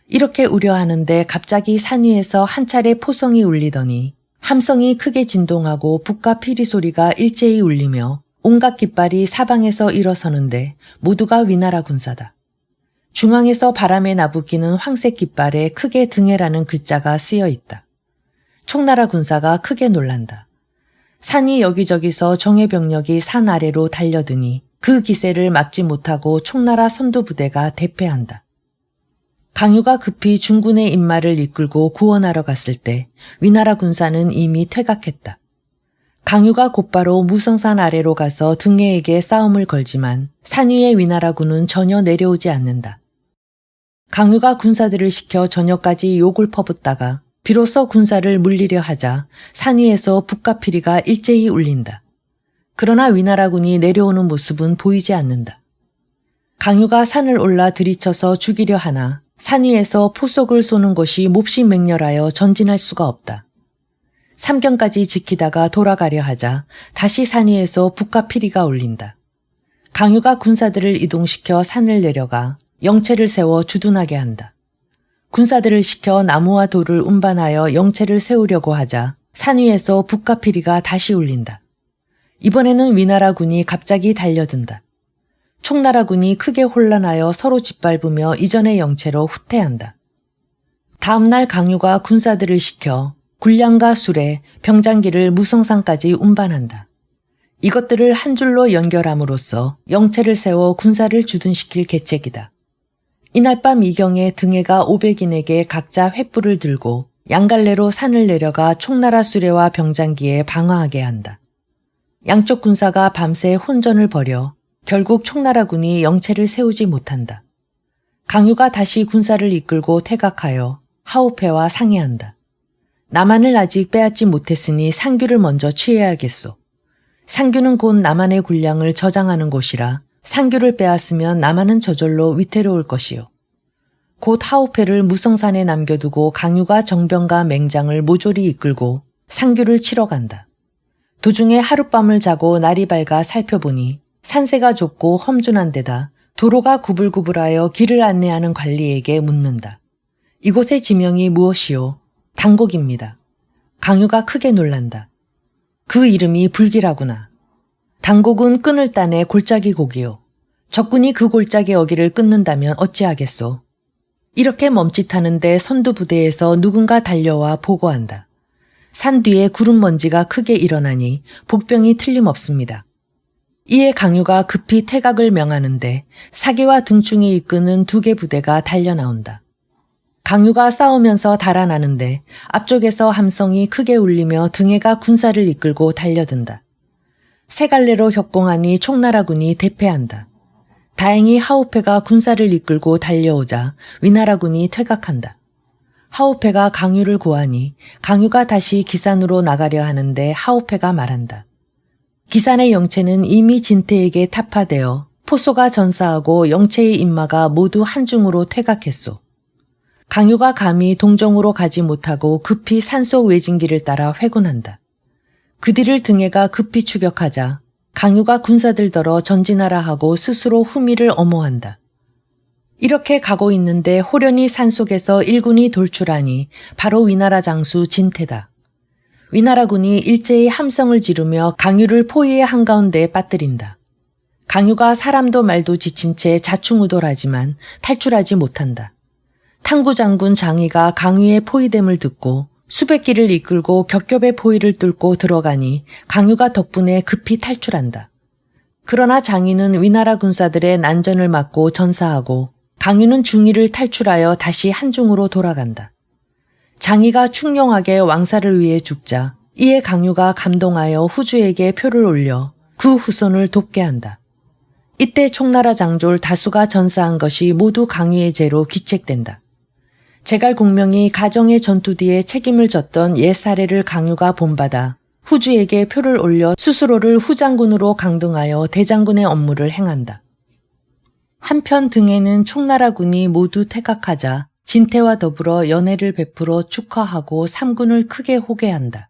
이렇게 우려하는데 갑자기 산 위에서 한 차례 포성이 울리더니 함성이 크게 진동하고 북과 피리 소리가 일제히 울리며 온갖 깃발이 사방에서 일어서는데 모두가 위나라 군사다. 중앙에서 바람에 나부끼는 황색 깃발에 크게 등해라는 글자가 쓰여 있다. 총나라 군사가 크게 놀란다. 산이 여기저기서 정예 병력이 산 아래로 달려드니 그 기세를 막지 못하고 총나라 선두부대가 대패한다. 강유가 급히 중군의 인마를 이끌고 구원하러 갔을 때 위나라 군사는 이미 퇴각했다. 강유가 곧바로 무성산 아래로 가서 등해에게 싸움을 걸지만 산 위의 위나라군은 전혀 내려오지 않는다. 강유가 군사들을 시켜 저녁까지 욕을 퍼붓다가 비로소 군사를 물리려 하자 산 위에서 북과 피리가 일제히 울린다. 그러나 위나라군이 내려오는 모습은 보이지 않는다. 강유가 산을 올라 들이쳐서 죽이려 하나 산 위에서 포속을 쏘는 것이 몹시 맹렬하여 전진할 수가 없다. 삼경까지 지키다가 돌아가려 하자 다시 산 위에서 북과 피리가 울린다. 강유가 군사들을 이동시켜 산을 내려가 영체를 세워 주둔하게 한다. 군사들을 시켜 나무와 돌을 운반하여 영체를 세우려고 하자 산 위에서 북과 피리가 다시 울린다. 이번에는 위나라군이 갑자기 달려든다. 총나라군이 크게 혼란하여 서로 짓밟으며 이전의 영체로 후퇴한다. 다음날 강유가 군사들을 시켜 군량과 수레, 병장기를 무성산까지 운반한다. 이것들을 한 줄로 연결함으로써 영체를 세워 군사를 주둔시킬 계책이다. 이날 밤 이경에 등해가 500인에게 각자 횃불을 들고 양갈래로 산을 내려가 총나라 수레와 병장기에 방어하게 한다. 양쪽 군사가 밤새 혼전을 벌여 결국 총나라군이 영체를 세우지 못한다. 강유가 다시 군사를 이끌고 퇴각하여 하오페와 상의한다. 남한을 아직 빼앗지 못했으니 상규를 먼저 취해야겠소. 상규는 곧 남한의 군량을 저장하는 곳이라 상규를 빼앗으면 남한은 저절로 위태로울 것이요. 곧 하오페를 무성산에 남겨두고 강유가 정병과 맹장을 모조리 이끌고 상규를 치러 간다. 도중에 하룻밤을 자고 날이 밝아 살펴보니 산세가 좁고 험준한 데다 도로가 구불구불하여 길을 안내하는 관리에게 묻는다. 이곳의 지명이 무엇이요? 당곡입니다. 강유가 크게 놀란다. 그 이름이 불기라구나. 당곡은 끈을 따내 골짜기 곡이요. 적군이 그 골짜기 어기를 끊는다면 어찌하겠소. 이렇게 멈칫하는데 선두부대에서 누군가 달려와 보고한다. 산 뒤에 구름 먼지가 크게 일어나니 복병이 틀림없습니다. 이에 강유가 급히 퇴각을 명하는데 사기와 등충이 이끄는 2개 부대가 달려나온다. 강유가 싸우면서 달아나는데 앞쪽에서 함성이 크게 울리며 등해가 군사를 이끌고 달려든다. 세 갈래로 협공하니 총나라군이 대패한다. 다행히 하오페가 군사를 이끌고 달려오자 위나라군이 퇴각한다. 하오페가 강유를 구하니 강유가 다시 기산으로 나가려 하는데 하오페가 말한다. 기산의 영체는 이미 진태에게 타파되어 포소가 전사하고 영체의 인마가 모두 한중으로 퇴각했소. 강유가 감히 동정으로 가지 못하고 급히 산속 외진길을 따라 회군한다. 그 뒤를 등해가 급히 추격하자 강유가 군사들더러 전진하라 하고 스스로 후미를 엄호한다. 이렇게 가고 있는데 호련히 산속에서 일군이 돌출하니 바로 위나라 장수 진태다. 위나라군이 일제히 함성을 지르며 강유를 포위의 한가운데에 빠뜨린다. 강유가 사람도 말도 지친 채 자충우돌하지만 탈출하지 못한다. 탕구장군 장의가 강유의 포위됨을 듣고 수백 기를 이끌고 겹겹의 포위를 뚫고 들어가니 강유가 덕분에 급히 탈출한다. 그러나 장인은 위나라 군사들의 난전을 막고 전사하고 강유는 중위를 탈출하여 다시 한중으로 돌아간다. 장이가 충룡하게 왕사를 위해 죽자 이에 강유가 감동하여 후주에게 표를 올려 그 후손을 돕게 한다. 이때 총나라 장졸 다수가 전사한 것이 모두 강유의 죄로 귀책된다. 제갈 공명이 가정의 전투 뒤에 책임을 졌던 옛 사례를 강유가 본받아 후주에게 표를 올려 스스로를 후장군으로 강등하여 대장군의 업무를 행한다. 한편 등에는 총나라군이 모두 퇴각하자 진태와 더불어 연회를 베풀어 축하하고 삼군을 크게 호개한다.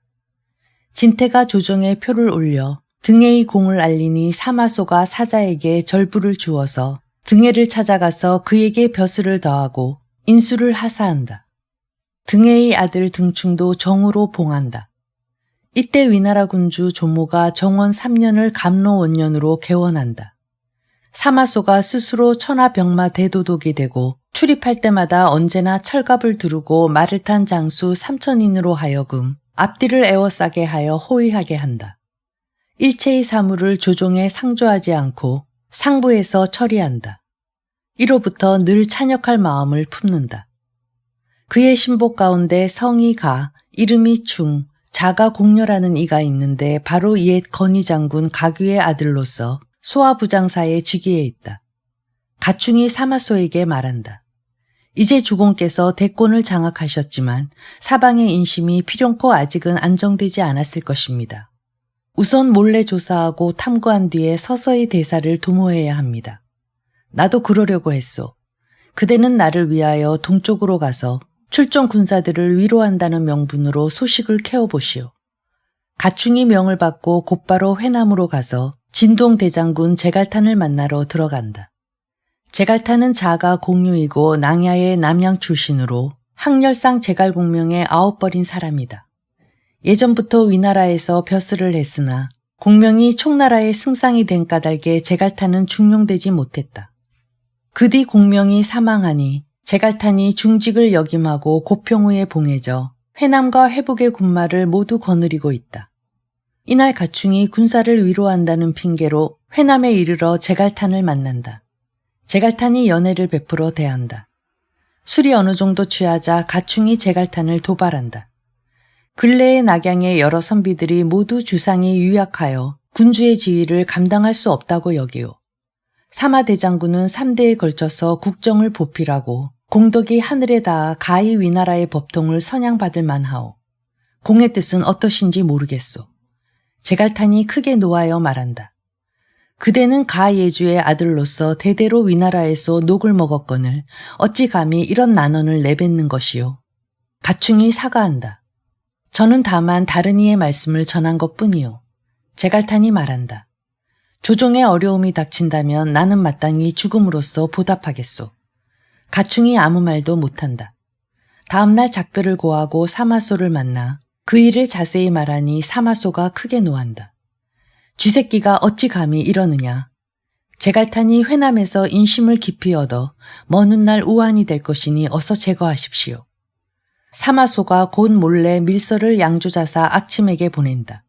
진태가 조정에 표를 올려 등해의 공을 알리니 사마소가 사자에게 절부를 주어서 등해를 찾아가서 그에게 벼슬을 더하고 인수를 하사한다. 등해의 아들 등충도 정으로 봉한다. 이때 위나라 군주 조모가 정원 3년을 감로원년으로 개원한다. 사마소가 스스로 천하병마 대도독이 되고 출입할 때마다 언제나 철갑을 두르고 말을 탄 장수 3,000인으로 하여금 앞뒤를 에워싸게 하여 호위하게 한다. 일체의 사물을 조종에 상조하지 않고 상부에서 처리한다. 이로부터 늘 찬역할 마음을 품는다. 그의 신복 가운데 성이 가, 이름이 충, 자가 공녀라는 이가 있는데 바로 옛 건의장군 가규의 아들로서 소아부장사의 직위에 있다. 가충이 사마소에게 말한다. 이제 주공께서 대권을 장악하셨지만 사방의 인심이 필연코 아직은 안정되지 않았을 것입니다. 우선 몰래 조사하고 탐구한 뒤에 서서히 대사를 도모해야 합니다. 나도 그러려고 했소. 그대는 나를 위하여 동쪽으로 가서 출정 군사들을 위로한다는 명분으로 소식을 캐어보시오. 가충이 명을 받고 곧바로 회남으로 가서 진동 대장군 제갈탄을 만나러 들어간다. 제갈탄은 자가 공유이고 낭야의 남양 출신으로 항렬상 제갈공명의 9벌인 사람이다. 예전부터 위나라에서 벼슬을 했으나 공명이 총나라의 승상이 된 까닭에 제갈탄은 중용되지 못했다. 그 뒤 공명이 사망하니 제갈탄이 중직을 역임하고 고평우에 봉해져 회남과 회북의 군마를 모두 거느리고 있다. 이날 가충이 군사를 위로한다는 핑계로 회남에 이르러 제갈탄을 만난다. 제갈탄이 연회를 베풀어 대한다. 술이 어느 정도 취하자 가충이 제갈탄을 도발한다. 근래의 낙양의 여러 선비들이 모두 주상이 유약하여 군주의 지위를 감당할 수 없다고 여기오. 사마대장군은 3대에 걸쳐서 국정을 보필하고 공덕이 하늘에 닿아 가히 위나라의 법통을 선양받을 만하오. 공의 뜻은 어떠신지 모르겠소. 제갈탄이 크게 노하여 말한다. 그대는 가예주의 아들로서 대대로 위나라에서 녹을 먹었거늘 어찌 감히 이런 난언을 내뱉는 것이오. 가충이 사과한다. 저는 다만 다른 이의 말씀을 전한 것뿐이오. 제갈탄이 말한다. 조종에 어려움이 닥친다면 나는 마땅히 죽음으로써 보답하겠소. 가충이 아무 말도 못한다. 다음날 작별을 고하고 사마소를 만나 그 일을 자세히 말하니 사마소가 크게 노한다. 쥐새끼가 어찌 감히 이러느냐. 제갈탄이 회남에서 인심을 깊이 얻어 먼 훗날 우환이 될 것이니 어서 제거하십시오. 사마소가 곧 몰래 밀서를 양조자사 악침에게 보낸다.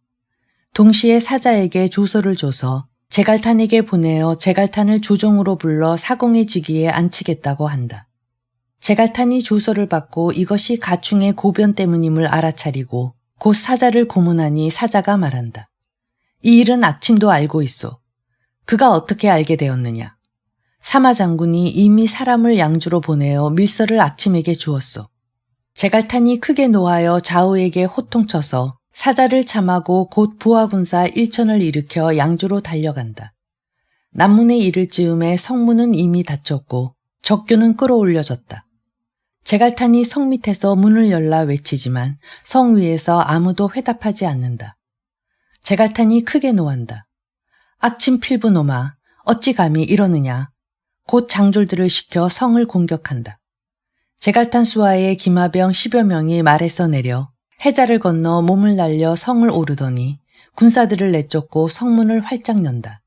동시에 사자에게 조서를 줘서 제갈탄에게 보내어 제갈탄을 조정으로 불러 사공의 직위에 앉히겠다고 한다. 제갈탄이 조서를 받고 이것이 가충의 고변 때문임을 알아차리고 곧 사자를 고문하니 사자가 말한다. 이 일은 악침도 알고 있소. 그가 어떻게 알게 되었느냐. 사마장군이 이미 사람을 양주로 보내어 밀서를 악침에게 주었소. 제갈탄이 크게 노하여 좌우에게 호통쳐서 사자를 참하고 곧 부하군사 1천을 일으켜 양주로 달려간다. 남문에 이를 즈음에 성문은 이미 닫혔고 적교는 끌어올려졌다. 제갈탄이 성 밑에서 문을 열라 외치지만 성 위에서 아무도 회답하지 않는다. 제갈탄이 크게 노한다. 악침 필부놈아, 어찌 감히 이러느냐. 곧 장졸들을 시켜 성을 공격한다. 제갈탄 수하의 기마병 10여 명이 말에서 내려 해자를 건너 몸을 날려 성을 오르더니 군사들을 내쫓고 성문을 활짝 연다.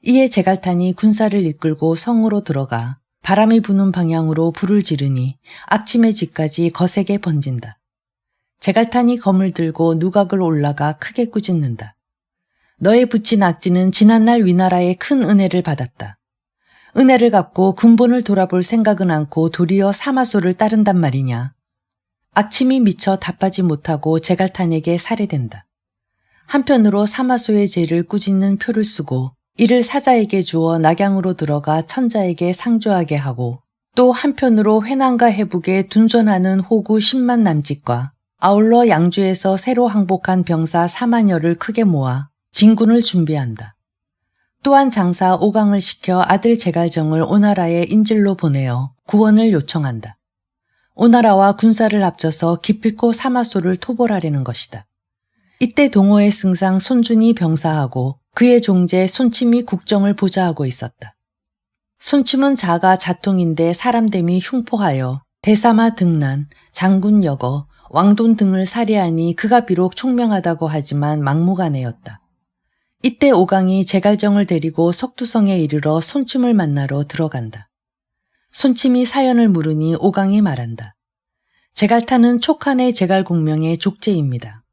이에 제갈탄이 군사를 이끌고 성으로 들어가 바람이 부는 방향으로 불을 지르니 악침의 집까지 거세게 번진다. 제갈탄이 검을 들고 누각을 올라가 크게 꾸짖는다. 너의 붙인 악지는 지난날 위나라의 큰 은혜를 받았다. 은혜를 갚고 근본을 돌아볼 생각은 않고 도리어 사마소를 따른단 말이냐. 악침이 미쳐 답하지 못하고 제갈탄에게 살해된다. 한편으로 사마소의 죄를 꾸짖는 표를 쓰고 이를 사자에게 주어 낙양으로 들어가 천자에게 상주하게 하고 또 한편으로 회난과 회복에 둔전하는 호구 10만 남짓과 아울러 양주에서 새로 항복한 병사 4만여를 크게 모아 진군을 준비한다. 또한 장사 오강을 시켜 아들 제갈정을 오나라에 인질로 보내어 구원을 요청한다. 오나라와 군사를 합쳐서 기필코 사마소를 토벌하려는 것이다. 이때 동호의 승상 손준이 병사하고 그의 종제 손침이 국정을 보좌하고 있었다. 손침은 자가 자통인데 사람됨이 흉포하여 대사마 등난, 장군 여거, 왕돈 등을 살해하니 그가 비록 총명하다고 하지만 막무가내였다. 이때 오강이 제갈정을 데리고 석두성에 이르러 손침을 만나러 들어간다. 손침이 사연을 물으니 오강이 말한다. 제갈탄은 촉한의 제갈공명의 족제입니다.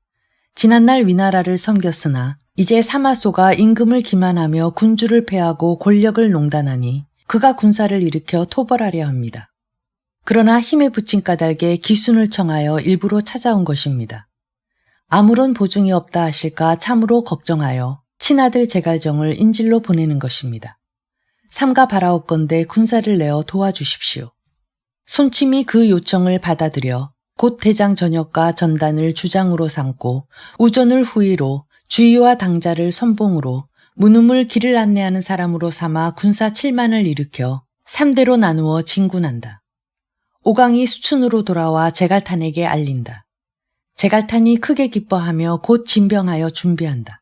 지난날 위나라를 섬겼으나 이제 사마소가 임금을 기만하며 군주를 패하고 권력을 농단하니 그가 군사를 일으켜 토벌하려 합니다. 그러나 힘에 부친 까닭에 기순을 청하여 일부러 찾아온 것입니다. 아무런 보증이 없다 하실까 참으로 걱정하여 친아들 제갈정을 인질로 보내는 것입니다. 삼가 바라옵건대 군사를 내어 도와주십시오. 손침이 그 요청을 받아들여 곧 대장 전역과 전단을 주장으로 삼고 우전을 후위로 주의와 당자를 선봉으로 문음을 길을 안내하는 사람으로 삼아 군사 7만을 일으켜 3대로 나누어 진군한다. 오강이 수춘으로 돌아와 제갈탄에게 알린다. 제갈탄이 크게 기뻐하며 곧 진병하여 준비한다.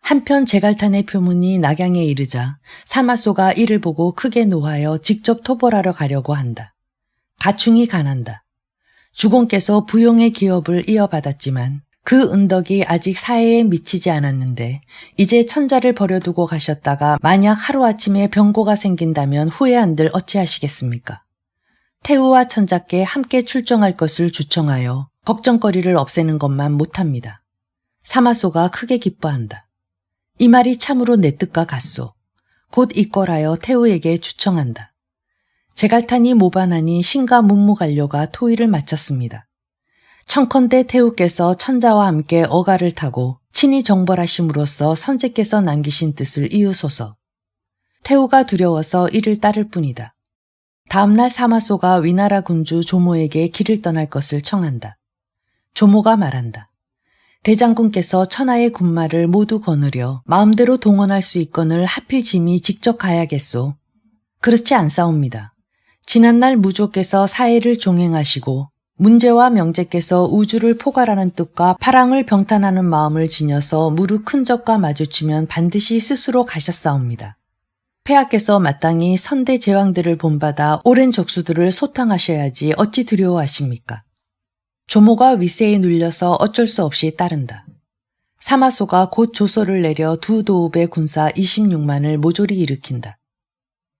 한편 제갈탄의 표문이 낙양에 이르자 사마소가 이를 보고 크게 노하여 직접 토벌하러 가려고 한다. 가충이 간한다. 주공께서 부용의 기업을 이어받았지만 그 은덕이 아직 사회에 미치지 않았는데 이제 천자를 버려두고 가셨다가 만약 하루아침에 병고가 생긴다면 후회한들 어찌하시겠습니까? 태우와 천자께 함께 출정할 것을 주청하여 걱정거리를 없애는 것만 못합니다. 사마소가 크게 기뻐한다. 이 말이 참으로 내 뜻과 같소. 곧 이꼴하여 태우에게 주청한다. 제갈탄이 모반하니 신과 문무관료가 토의를 마쳤습니다. 청컨대 태우께서 천자와 함께 어가를 타고 친히 정벌하심으로써 선제께서 남기신 뜻을 이으소서. 태우가 두려워서 이를 따를 뿐이다. 다음날 사마소가 위나라 군주 조모에게 길을 떠날 것을 청한다. 조모가 말한다. 대장군께서 천하의 군마를 모두 거느려 마음대로 동원할 수 있거늘 하필 짐이 직접 가야겠소. 그렇지 않사옵니다. 지난날 무조께서 사해를 종행하시고 문제와 명제께서 우주를 포괄하는 뜻과 파랑을 병탄하는 마음을 지녀서 무릇 큰 적과 마주치면 반드시 스스로 가셨사옵니다. 폐하께서 마땅히 선대 제왕들을 본받아 오랜 적수들을 소탕하셔야지 어찌 두려워하십니까? 조모가 위세에 눌려서 어쩔 수 없이 따른다. 사마소가 곧 조서를 내려 두 도읍의 군사 26만을 모조리 일으킨다.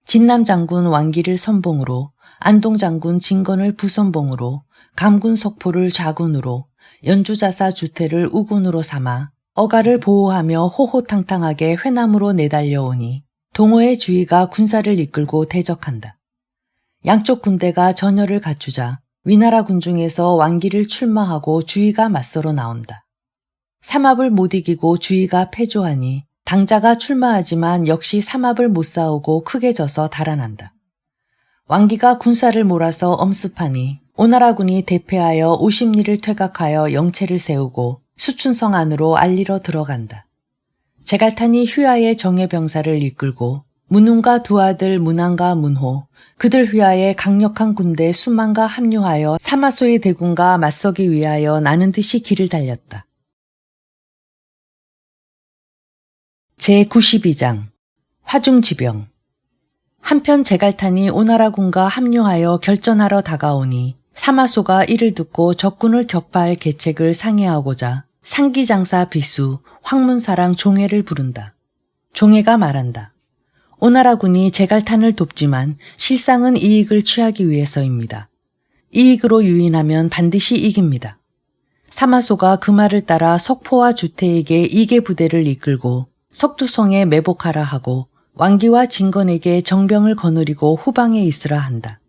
진남 장군 왕기를 선봉으로, 안동 장군 진건을 부선봉으로, 감군 석포를 좌군으로, 연주자사 주태를 우군으로 삼아 어가를 보호하며 호호탕탕하게 회남으로 내달려오니 동호의 주의가 군사를 이끌고 대적한다. 양쪽 군대가 전열을 갖추자 위나라 군중에서 왕기를 출마하고 주의가 맞서러 나온다. 삼합을 못 이기고 주의가 패조하니 당자가 출마하지만 역시 삼합을 못 싸우고 크게 져서 달아난다. 왕기가 군사를 몰아서 엄습하니 오나라군이 대패하여 오십리를 퇴각하여 영체를 세우고 수춘성 안으로 알리러 들어간다. 제갈탄이 휘하의 정예병사를 이끌고 문운과 두 아들 문안과 문호, 그들 휘하에 강력한 군대 수만과 합류하여 사마소의 대군과 맞서기 위하여 나는 듯이 길을 달렸다. 제92장 화중지병. 한편 제갈탄이 오나라군과 합류하여 결전하러 다가오니 사마소가 이를 듣고 적군을 격파할 계책을 상의하고자 상기장사 비수, 황문사랑 종해를 부른다. 종해가 말한다. 오나라군이 제갈탄을 돕지만 실상은 이익을 취하기 위해서입니다. 이익으로 유인하면 반드시 이깁니다. 사마소가 그 말을 따라 석포와 주태에게 이계 부대를 이끌고 석두성에 매복하라 하고 왕기와 진건에게 정병을 거느리고 후방에 있으라 한다.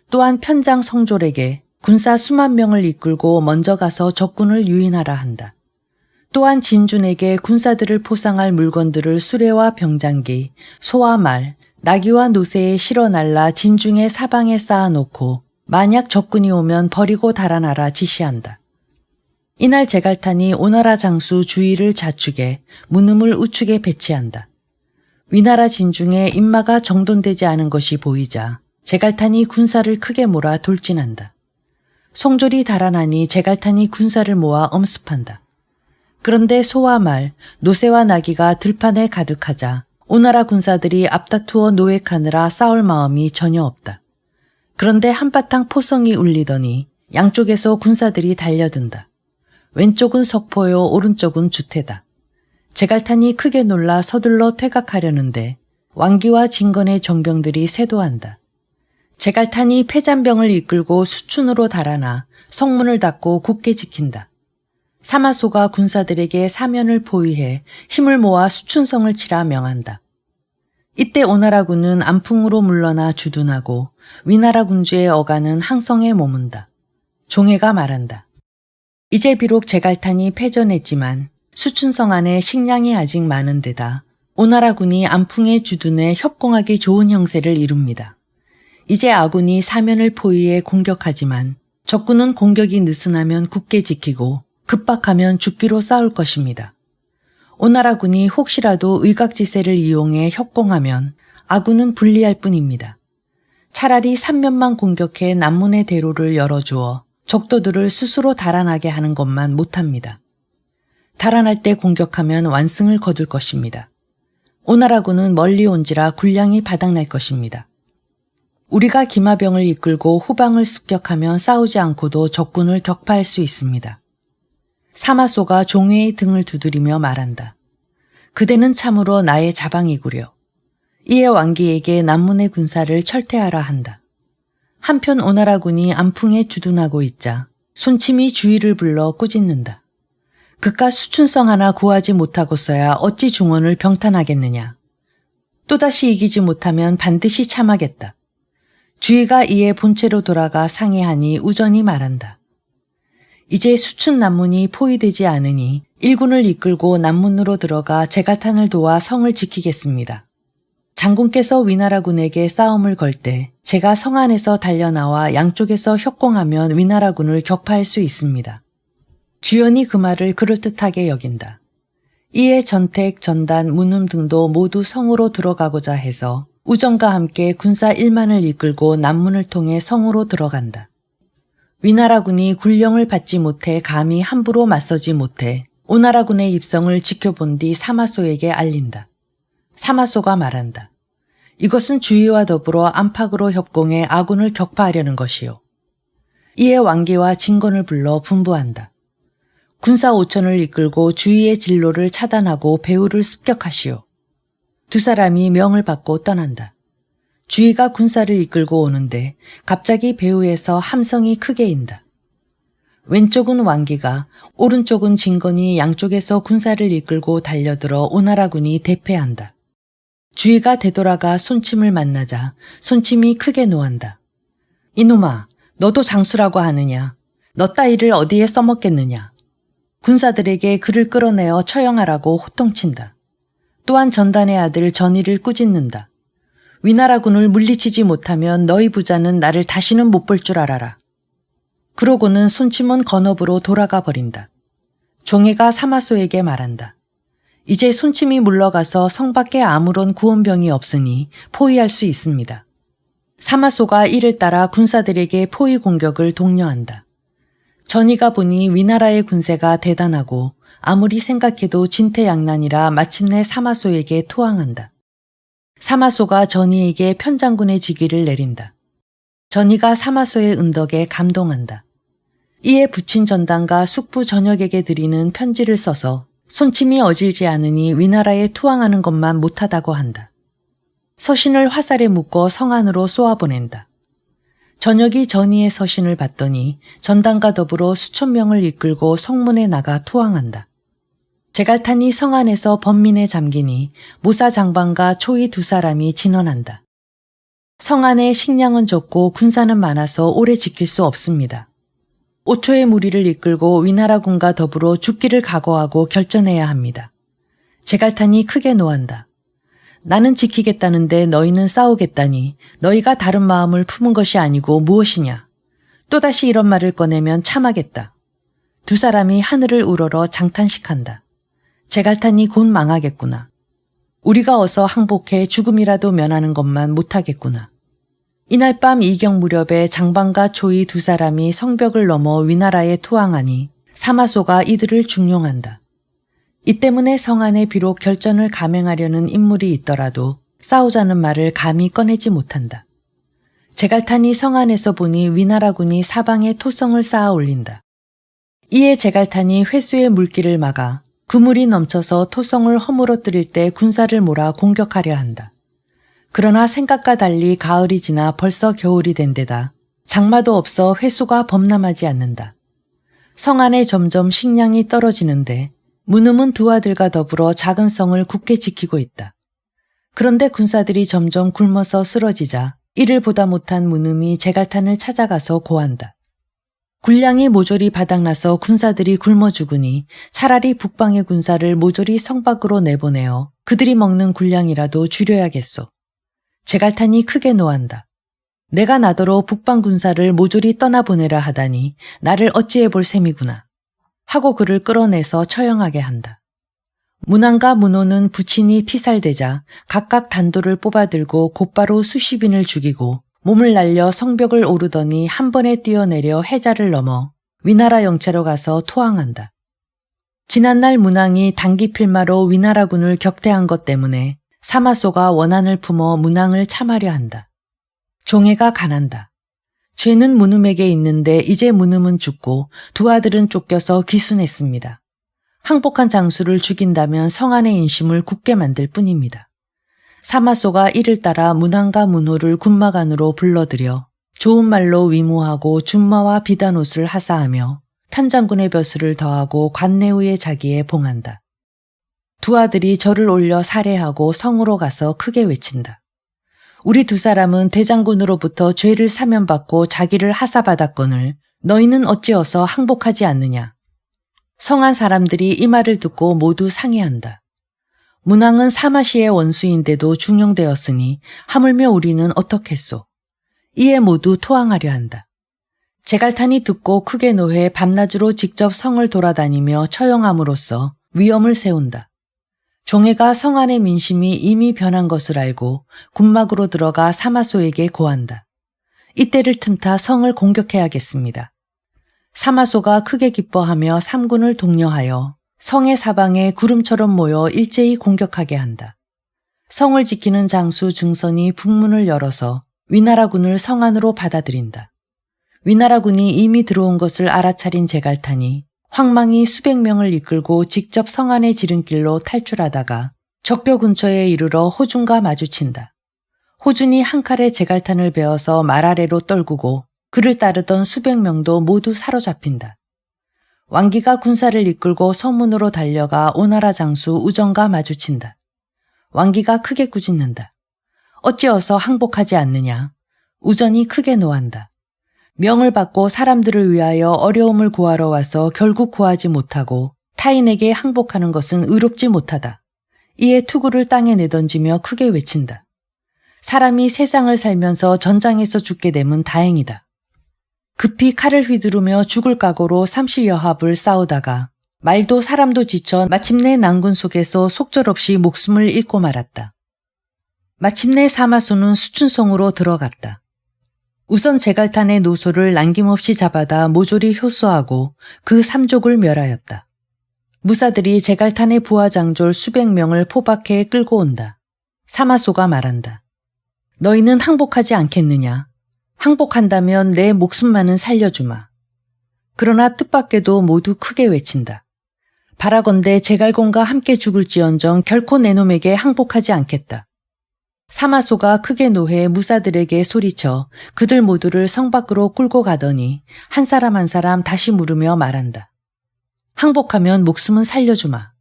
또한 편장 성졸에게 군사 수만 명을 이끌고 먼저 가서 적군을 유인하라 한다. 또한 진준에게 군사들을 포상할 물건들을 수레와 병장기, 소와 말, 나귀와 노새에 실어 날라 진중의 사방에 쌓아놓고 만약 적군이 오면 버리고 달아나라 지시한다. 이날 제갈탄이 오나라 장수 주의를 좌측에, 문음을 우측에 배치한다. 위나라 진중에 인마가 정돈되지 않은 것이 보이자 제갈탄이 군사를 크게 몰아 돌진한다. 성졸이 달아나니 제갈탄이 군사를 모아 엄습한다. 그런데 소와 말, 노새와 나귀가 들판에 가득하자 오나라 군사들이 앞다투어 노획하느라 싸울 마음이 전혀 없다. 그런데 한바탕 포성이 울리더니 양쪽에서 군사들이 달려든다. 왼쪽은 석포요, 오른쪽은 주태다. 제갈탄이 크게 놀라 서둘러 퇴각하려는데 왕기와 진건의 정병들이 쇄도한다. 제갈탄이 패잔병을 이끌고 수춘으로 달아나 성문을 닫고 굳게 지킨다. 사마소가 군사들에게 사면을 포위해 힘을 모아 수춘성을 치라 명한다. 이때 오나라군은 안풍으로 물러나 주둔하고 위나라 군주의 어가는 항성에 머문다. 종해가 말한다. 이제 비록 제갈탄이 패전했지만 수춘성 안에 식량이 아직 많은 데다 오나라군이 안풍에 주둔해 협공하기 좋은 형세를 이룹니다. 이제 아군이 사면을 포위해 공격하지만 적군은 공격이 느슨하면 굳게 지키고 급박하면 죽기로 싸울 것입니다. 오나라군이 혹시라도 의각지세를 이용해 협공하면 아군은 불리할 뿐입니다. 차라리 삼면만 공격해 남문의 대로를 열어주어 적도들을 스스로 달아나게 하는 것만 못합니다. 달아날 때 공격하면 완승을 거둘 것입니다. 오나라군은 멀리 온지라 군량이 바닥날 것입니다. 우리가 기마병을 이끌고 후방을 습격하면 싸우지 않고도 적군을 격파할 수 있습니다. 사마소가 종회의 등을 두드리며 말한다. 그대는 참으로 나의 자방이구려. 이에 왕기에게 남문의 군사를 철퇴하라 한다. 한편 오나라군이 안풍에 주둔하고 있자 손침이 주의를 불러 꾸짖는다. 그깟 수춘성 하나 구하지 못하고서야 어찌 중원을 병탄하겠느냐. 또다시 이기지 못하면 반드시 참하겠다. 주의가 이에 본체로 돌아가 상의하니 우전히 말한다. 이제 수춘 남문이 포위되지 않으니 일군을 이끌고 남문으로 들어가 제갈탄을 도와 성을 지키겠습니다. 장군께서 위나라군에게 싸움을 걸 때 제가 성 안에서 달려나와 양쪽에서 협공하면 위나라군을 격파할 수 있습니다. 주연이 그 말을 그럴듯하게 여긴다. 이에 전택, 전단, 문음 등도 모두 성으로 들어가고자 해서 우정과 함께 군사 1만을 이끌고 남문을 통해 성으로 들어간다. 위나라군이 군령을 받지 못해 감히 함부로 맞서지 못해 오나라군의 입성을 지켜본 뒤 사마소에게 알린다. 사마소가 말한다. 이것은 주의와 더불어 안팎으로 협공해 아군을 격파하려는 것이요. 이에 왕기와 진건을 불러 분부한다. 군사 5천을 이끌고 주의의 진로를 차단하고 배후를 습격하시오. 두 사람이 명을 받고 떠난다. 주의가 군사를 이끌고 오는데 갑자기 배후에서 함성이 크게 인다. 왼쪽은 왕기가, 오른쪽은 진건이 양쪽에서 군사를 이끌고 달려들어 오나라군이 대패한다. 주의가 되돌아가 손침을 만나자 손침이 크게 노한다. 이놈아, 너도 장수라고 하느냐? 너 따위를 어디에 써먹겠느냐? 군사들에게 그를 끌어내어 처형하라고 호통친다. 또한 전단의 아들 전의를 꾸짖는다. 위나라군을 물리치지 못하면 너희 부자는 나를 다시는 못 볼 줄 알아라. 그러고는 손침은 건업으로 돌아가 버린다. 종해가 사마소에게 말한다. 이제 손침이 물러가서 성 밖에 아무런 구원병이 없으니 포위할 수 있습니다. 사마소가 이를 따라 군사들에게 포위 공격을 독려한다. 전의가 보니 위나라의 군세가 대단하고 아무리 생각해도 진퇴양난이라 마침내 사마소에게 투항한다. 사마소가 전의에게 편장군의 직위를 내린다. 전의가 사마소의 은덕에 감동한다. 이에 붙인 전단과 숙부 전역에게 드리는 편지를 써서 손침이 어질지 않으니 위나라에 투항하는 것만 못하다고 한다. 서신을 화살에 묶어 성 안으로 쏘아보낸다. 저녁이 전이의 서신을 받더니 전당과 더불어 수천 명을 이끌고 성문에 나가 투항한다. 제갈탄이 성 안에서 번민에 잠기니 무사 장반과 초이 두 사람이 진언한다. 성 안에 식량은 적고 군사는 많아서 오래 지킬 수 없습니다. 5초의 무리를 이끌고 위나라군과 더불어 죽기를 각오하고 결전해야 합니다. 제갈탄이 크게 노한다. 나는 지키겠다는데 너희는 싸우겠다니 너희가 다른 마음을 품은 것이 아니고 무엇이냐. 또다시 이런 말을 꺼내면 참하겠다. 두 사람이 하늘을 우러러 장탄식한다. 제갈탄이 곧 망하겠구나. 우리가 어서 항복해 죽음이라도 면하는 것만 못하겠구나. 이날 밤 이경 무렵에 장반과 초이 두 사람이 성벽을 넘어 위나라에 투항하니 사마소가 이들을 중용한다. 이 때문에 성 안에 비록 결전을 감행하려는 인물이 있더라도 싸우자는 말을 감히 꺼내지 못한다. 제갈탄이 성 안에서 보니 위나라군이 사방에 토성을 쌓아 올린다. 이에 제갈탄이 회수의 물길을 막아 그물이 넘쳐서 토성을 허물어뜨릴 때 군사를 몰아 공격하려 한다. 그러나 생각과 달리 가을이 지나 벌써 겨울이 된 데다 장마도 없어 회수가 범람하지 않는다. 성 안에 점점 식량이 떨어지는데 문음은 두 아들과 더불어 작은 성을 굳게 지키고 있다. 그런데 군사들이 점점 굶어서 쓰러지자 이를 보다 못한 문음이 제갈탄을 찾아가서 고한다. 군량이 모조리 바닥나서 군사들이 굶어 죽으니 차라리 북방의 군사를 모조리 성 밖으로 내보내어 그들이 먹는 군량이라도 줄여야겠소. 제갈탄이 크게 노한다. 내가 나더러 북방 군사를 모조리 떠나보내라 하다니 나를 어찌해 볼 셈이구나. 하고 그를 끌어내서 처형하게 한다. 문왕과 문호는 부친이 피살되자 각각 단도를 뽑아들고 곧바로 수십인을 죽이고 몸을 날려 성벽을 오르더니 한 번에 뛰어내려 해자를 넘어 위나라 영체로 가서 토항한다. 지난날 문왕이 단기 필마로 위나라군을 격퇴한 것 때문에 사마소가 원한을 품어 문왕을 참하려 한다. 종애가 간한다. 죄는 문음에게 있는데 이제 문음은 죽고 두 아들은 쫓겨서 귀순했습니다. 항복한 장수를 죽인다면 성 안의 인심을 굳게 만들 뿐입니다. 사마소가 이를 따라 문왕과 문호를 군막 안으로 불러들여 좋은 말로 위무하고 준마와 비단 옷을 하사하며 편장군의 벼슬을 더하고 관내우의 자기에 봉한다. 두 아들이 절을 올려 살해하고 성으로 가서 크게 외친다. 우리 두 사람은 대장군으로부터 죄를 사면받고 자기를 하사받았거늘 너희는 어찌어서 항복하지 않느냐. 성한 사람들이 이 말을 듣고 모두 상의한다. 문왕은 사마시의 원수인데도 중용되었으니 하물며 우리는 어떻겠소. 이에 모두 토항하려 한다. 제갈탄이 듣고 크게 노해 밤낮으로 직접 성을 돌아다니며 처형함으로써 위엄을 세운다. 종애가 성 안의 민심이 이미 변한 것을 알고 군막으로 들어가 사마소에게 고한다. 이때를 틈타 성을 공격해야겠습니다. 사마소가 크게 기뻐하며 삼군을 독려하여 성의 사방에 구름처럼 모여 일제히 공격하게 한다. 성을 지키는 장수 증선이 북문을 열어서 위나라군을 성 안으로 받아들인다. 위나라군이 이미 들어온 것을 알아차린 제갈탄이 황망이 수백 명을 이끌고 직접 성 안의 지름길로 탈출하다가 적벽 근처에 이르러 호준과 마주친다. 호준이 한 칼에 제갈탄을 베어서 말 아래로 떨구고 그를 따르던 수백 명도 모두 사로잡힌다. 왕기가 군사를 이끌고 서문으로 달려가 오나라 장수 우정과 마주친다. 왕기가 크게 꾸짖는다. 어찌어서 항복하지 않느냐. 우전이 크게 노한다. 명을 받고 사람들을 위하여 어려움을 구하러 와서 결국 구하지 못하고 타인에게 항복하는 것은 의롭지 못하다. 이에 투구를 땅에 내던지며 크게 외친다. 사람이 세상을 살면서 전장에서 죽게 되면 다행이다. 급히 칼을 휘두르며 죽을 각오로 30여 합을 싸우다가 말도 사람도 지쳐 마침내 난군 속에서 속절없이 목숨을 잃고 말았다. 마침내 사마소는 수춘성으로 들어갔다. 우선 제갈탄의 노소를 남김없이 잡아다 모조리 효소하고 그 삼족을 멸하였다. 무사들이 제갈탄의 부하장졸 수백 명을 포박해 끌고 온다. 사마소가 말한다. 너희는 항복하지 않겠느냐? 항복한다면 내 목숨만은 살려주마. 그러나 뜻밖에도 모두 크게 외친다. 바라건대 제갈공과 함께 죽을지언정 결코 내 놈에게 항복하지 않겠다. 사마소가 크게 노해 무사들에게 소리쳐 그들 모두를 성 밖으로 끌고 가더니 한 사람 한 사람 다시 물으며 말한다. 항복하면 목숨은 살려주마.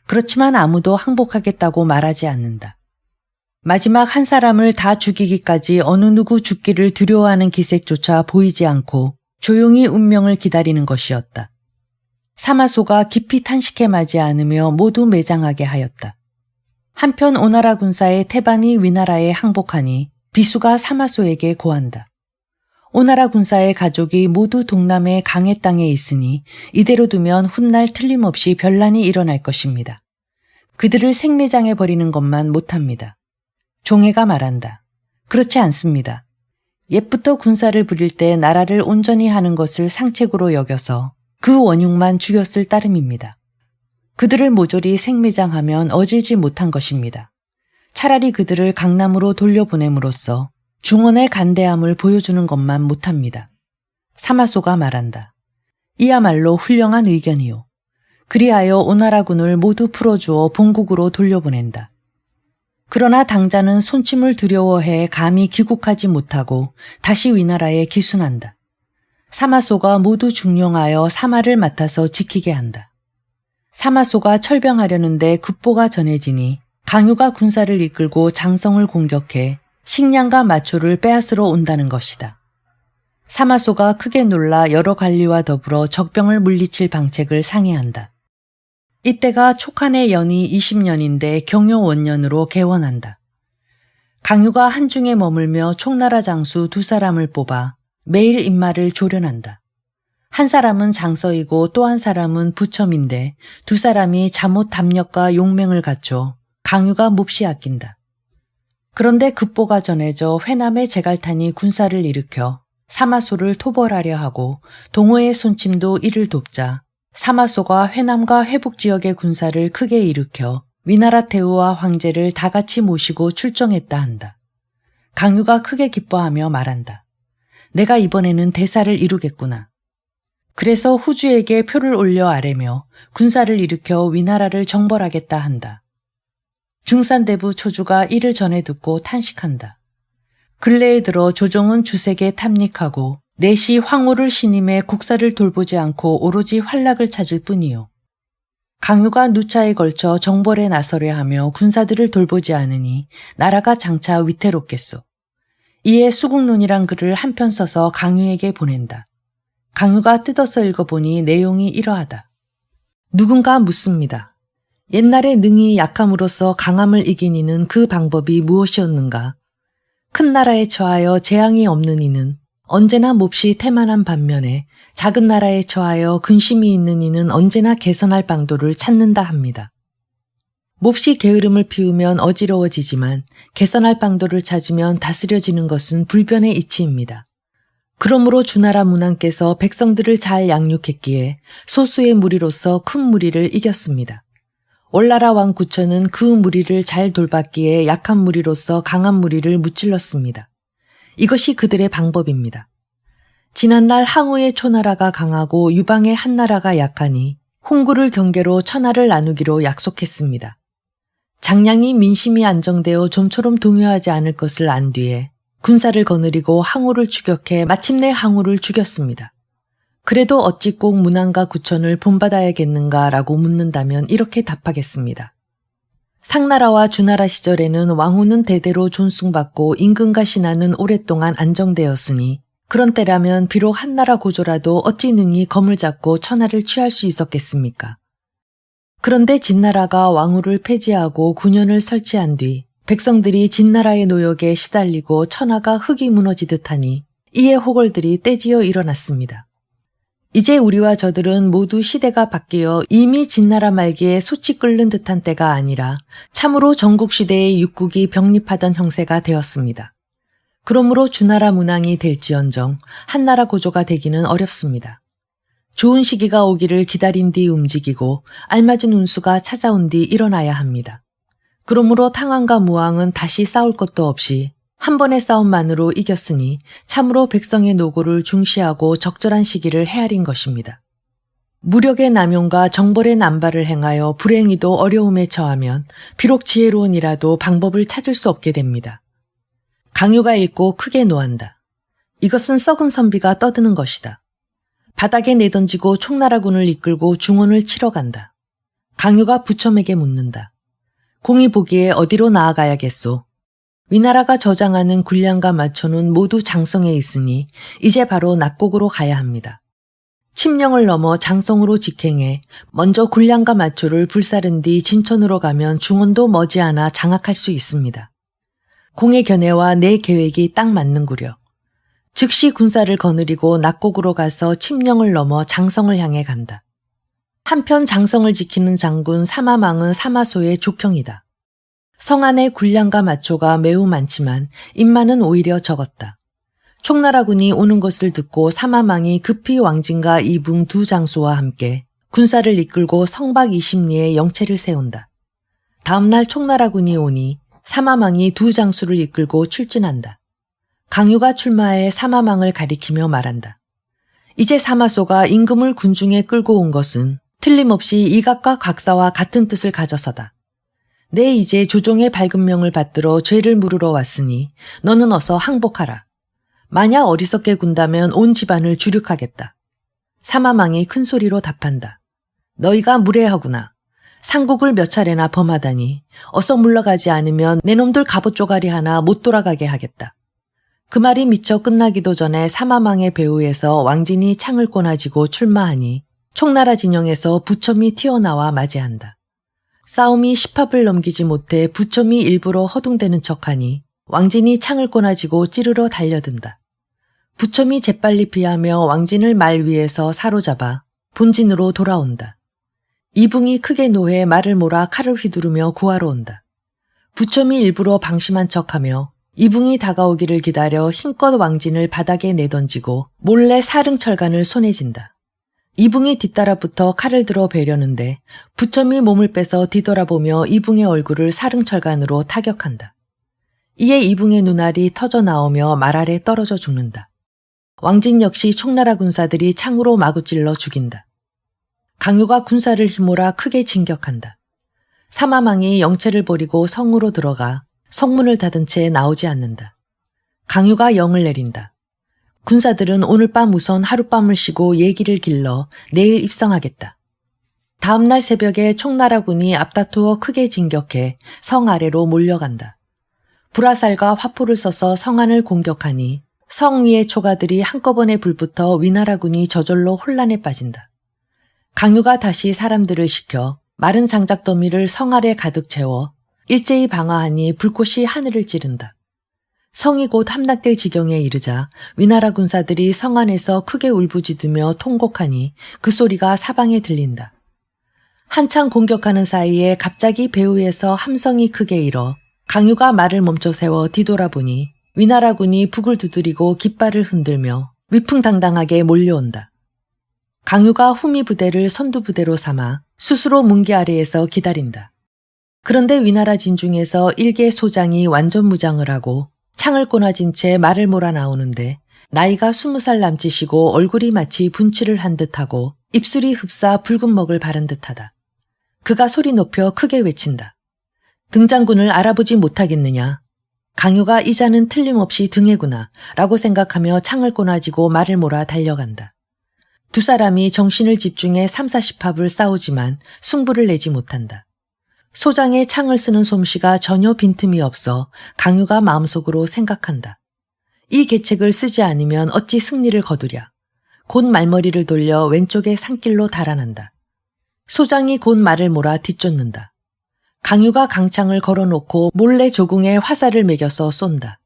그렇지만 아무도 항복하겠다고 말하지 않는다. 마지막 한 사람을 다 죽이기까지 어느 누구 죽기를 두려워하는 기색조차 보이지 않고 조용히 운명을 기다리는 것이었다. 사마소가 깊이 탄식해 마지 않으며 모두 매장하게 하였다. 한편 오나라 군사의 태반이 위나라에 항복하니 비수가 사마소에게 고한다. 오나라 군사의 가족이 모두 동남의 강해 땅에 있으니 이대로 두면 훗날 틀림없이 변란이 일어날 것입니다. 그들을 생매장해 버리는 것만 못합니다. 종애가 말한다. 그렇지 않습니다. 옛부터 군사를 부릴 때 나라를 온전히 하는 것을 상책으로 여겨서 그 원흉만 죽였을 따름입니다. 그들을 모조리 생매장하면 어질지 못한 것입니다. 차라리 그들을 강남으로 돌려보냄으로써 중원의 간대함을 보여주는 것만 못합니다. 사마소가 말한다. 이야말로 훌륭한 의견이요. 그리하여 오나라군을 모두 풀어주어 본국으로 돌려보낸다. 그러나 당자는 손침을 두려워해 감히 귀국하지 못하고 다시 위나라에 기순한다. 사마소가 모두 중용하여 사마를 맡아서 지키게 한다. 사마소가 철병하려는데 급보가 전해지니 강유가 군사를 이끌고 장성을 공격해 식량과 마초를 빼앗으러 온다는 것이다. 사마소가 크게 놀라 여러 관리와 더불어 적병을 물리칠 방책을 상의한다. 이때가 촉한의 연이 20년인데 경효 원년으로 개원한다. 강유가 한중에 머물며 총나라 장수 2사람을 뽑아 매일 인마를 조련한다. 한 사람은 장서이고 또 한 사람은 부첨인데 2사람이 잠옷 담력과 용맹을 갖춰 강유가 몹시 아낀다. 그런데 급보가 전해져 회남의 제갈탄이 군사를 일으켜 사마소를 토벌하려 하고 동호의 손침도 이를 돕자 사마소가 회남과 회북 지역의 군사를 크게 일으켜 위나라 태우와 황제를 다 같이 모시고 출정했다 한다. 강유가 크게 기뻐하며 말한다. 내가 이번에는 대사를 이루겠구나. 그래서 후주에게 표를 올려 아뢰며 군사를 일으켜 위나라를 정벌하겠다 한다. 중산대부 초주가 이를 전해 듣고 탄식한다. 근래에 들어 조정은 주색에 탐닉하고 내시 황후를 신임해 국사를 돌보지 않고 오로지 활락을 찾을 뿐이요. 강유가 누차에 걸쳐 정벌에 나서려 하며 군사들을 돌보지 않으니 나라가 장차 위태롭겠소. 이에 수국론이란 글을 한편 써서 강유에게 보낸다. 강유가 뜯어서 읽어보니 내용이 이러하다. 누군가 묻습니다. 옛날에 능히 약함으로써 강함을 이긴 이는 그 방법이 무엇이었는가? 큰 나라에 처하여 재앙이 없는 이는 언제나 몹시 태만한 반면에 작은 나라에 처하여 근심이 있는 이는 언제나 개선할 방도를 찾는다 합니다. 몹시 게으름을 피우면 어지러워지지만 개선할 방도를 찾으면 다스려지는 것은 불변의 이치입니다. 그러므로 주나라 문왕께서 백성들을 잘 양육했기에 소수의 무리로서 큰 무리를 이겼습니다. 올나라 왕 구천은 그 무리를 잘 돌봤기에 약한 무리로서 강한 무리를 무찔렀습니다. 이것이 그들의 방법입니다. 지난날 항우의 초나라가 강하고 유방의 한나라가 약하니 홍구를 경계로 천하를 나누기로 약속했습니다. 장량이 민심이 안정되어 좀처럼 동요하지 않을 것을 안 뒤에 군사를 거느리고 항우를 추격해 마침내 항우를 죽였습니다. 그래도 어찌 꼭 문왕과 구천을 본받아야겠는가라고 묻는다면 이렇게 답하겠습니다. 상나라와 주나라 시절에는 왕후는 대대로 존숭받고 임금과 신하는 오랫동안 안정되었으니 그런 때라면 비록 한나라 고조라도 어찌 능히 검을 잡고 천하를 취할 수 있었겠습니까? 그런데 진나라가 왕후를 폐지하고 군현을 설치한 뒤 백성들이 진나라의 노역에 시달리고 천하가 흙이 무너지듯 하니 이에 호걸들이 떼지어 일어났습니다. 이제 우리와 저들은 모두 시대가 바뀌어 이미 진나라 말기에 솥이 끓는 듯한 때가 아니라 참으로 전국시대의 육국이 병립하던 형세가 되었습니다. 그러므로 주나라 문왕이 될지언정 한나라 고조가 되기는 어렵습니다. 좋은 시기가 오기를 기다린 뒤 움직이고 알맞은 운수가 찾아온 뒤 일어나야 합니다. 그러므로 탕왕과 무왕은 다시 싸울 것도 없이 한 번의 싸움만으로 이겼으니 참으로 백성의 노고를 중시하고 적절한 시기를 헤아린 것입니다. 무력의 남용과 정벌의 남발을 행하여 불행히도 어려움에 처하면 비록 지혜로운이라도 방법을 찾을 수 없게 됩니다. 강유가 읽고 크게 노한다. 이것은 썩은 선비가 떠드는 것이다. 바닥에 내던지고 총나라군을 이끌고 중원을 치러 간다. 강유가 부첨에게 묻는다. 공이 보기에 어디로 나아가야겠소? 위나라가 저장하는 군량과 마초는 모두 장성에 있으니 이제 바로 낙곡으로 가야 합니다. 침령을 넘어 장성으로 직행해 먼저 군량과 마초를 불사른 뒤 진천으로 가면 중원도 머지않아 장악할 수 있습니다. 공의 견해와 내 계획이 딱 맞는구려. 즉시 군사를 거느리고 낙곡으로 가서 침령을 넘어 장성을 향해 간다. 한편 장성을 지키는 장군 사마망은 사마소의 족형이다. 성 안에 군량과 마초가 매우 많지만 인마는 오히려 적었다. 총나라군이 오는 것을 듣고 사마망이 급히 왕진과 이붕 두 장수와 함께 군사를 이끌고 성박 20리에 영체를 세운다. 다음날 총나라군이 오니 사마망이 두 장수를 이끌고 출진한다. 강유가 출마해 사마망을 가리키며 말한다. 이제 사마소가 임금을 군중에 끌고 온 것은 틀림없이 이각과 각사와 같은 뜻을 가져서다. 내 이제 조종의 밝은 명을 받들어 죄를 물으러 왔으니 너는 어서 항복하라. 만약 어리석게 군다면 온 집안을 주륙하겠다. 사마망이 큰 소리로 답한다. 너희가 무례하구나. 상국을 몇 차례나 범하다니 어서 물러가지 않으면 내 놈들 갑옷 쪼가리 하나 못 돌아가게 하겠다. 그 말이 미처 끝나기도 전에 사마망의 배후에서 왕진이 창을 꼬나지고 출마하니 총나라 진영에서 부첨이 튀어나와 맞이한다. 싸움이 10합을 넘기지 못해 부첨이 일부러 허둥대는 척하니 왕진이 창을 꼬나지고 찌르러 달려든다. 부첨이 재빨리 피하며 왕진을 말 위에서 사로잡아 본진으로 돌아온다. 이붕이 크게 노해 말을 몰아 칼을 휘두르며 구하러 온다. 부첨이 일부러 방심한 척하며 이붕이 다가오기를 기다려 힘껏 왕진을 바닥에 내던지고 몰래 사릉철간을 손에 쥔다. 이붕이 뒤따라 붙어 칼을 들어 베려는데 부첨이 몸을 빼서 뒤돌아보며 이붕의 얼굴을 사릉철간으로 타격한다. 이에 이붕의 눈알이 터져 나오며 말 아래 떨어져 죽는다. 왕진 역시 총나라 군사들이 창으로 마구 찔러 죽인다. 강유가 군사를 휘몰아 크게 진격한다. 사마망이 영체를 버리고 성으로 들어가 성문을 닫은 채 나오지 않는다. 강유가 영을 내린다. 군사들은 오늘 밤 우선 하룻밤을 쉬고 예기를 길러 내일 입성하겠다. 다음 날 새벽에 총나라군이 앞다투어 크게 진격해 성 아래로 몰려간다. 불화살과 화포를 써서 성 안을 공격하니 성 위의 초가들이 한꺼번에 불붙어 위나라군이 저절로 혼란에 빠진다. 강유가 다시 사람들을 시켜 마른 장작더미를 성 아래 가득 채워 일제히 방화하니 불꽃이 하늘을 찌른다. 성이 곧 함락될 지경에 이르자 위나라 군사들이 성 안에서 크게 울부짖으며 통곡하니 그 소리가 사방에 들린다. 한창 공격하는 사이에 갑자기 배후에서 함성이 크게 일어 강유가 말을 멈춰 세워 뒤돌아보니 위나라군이 북을 두드리고 깃발을 흔들며 위풍당당하게 몰려온다. 강유가 후미 부대를 선두 부대로 삼아 스스로 문기 아래에서 기다린다. 그런데 위나라 진중에서 일개 소장이 완전 무장을 하고 창을 꼬나진 채 말을 몰아 나오는데 나이가 20살 남짓이고 얼굴이 마치 분칠을 한 듯하고 입술이 흡사 붉은 먹을 바른 듯하다. 그가 소리 높여 크게 외친다. 등장군을 알아보지 못하겠느냐. 강유가 이 자는 틀림없이 등해구나 라고 생각하며 창을 꼬나지고 말을 몰아 달려간다. 두 사람이 정신을 집중해 30-40합을 싸우지만 승부를 내지 못한다. 소장의 창을 쓰는 솜씨가 전혀 빈틈이 없어 강유가 마음속으로 생각한다. 이 계책을 쓰지 않으면 어찌 승리를 거두랴. 곧 말머리를 돌려 왼쪽의 산길로 달아난다. 소장이 곧 말을 몰아 뒤쫓는다. 강유가 강창을 걸어놓고 몰래 조궁에 화살을 매겨서 쏜다.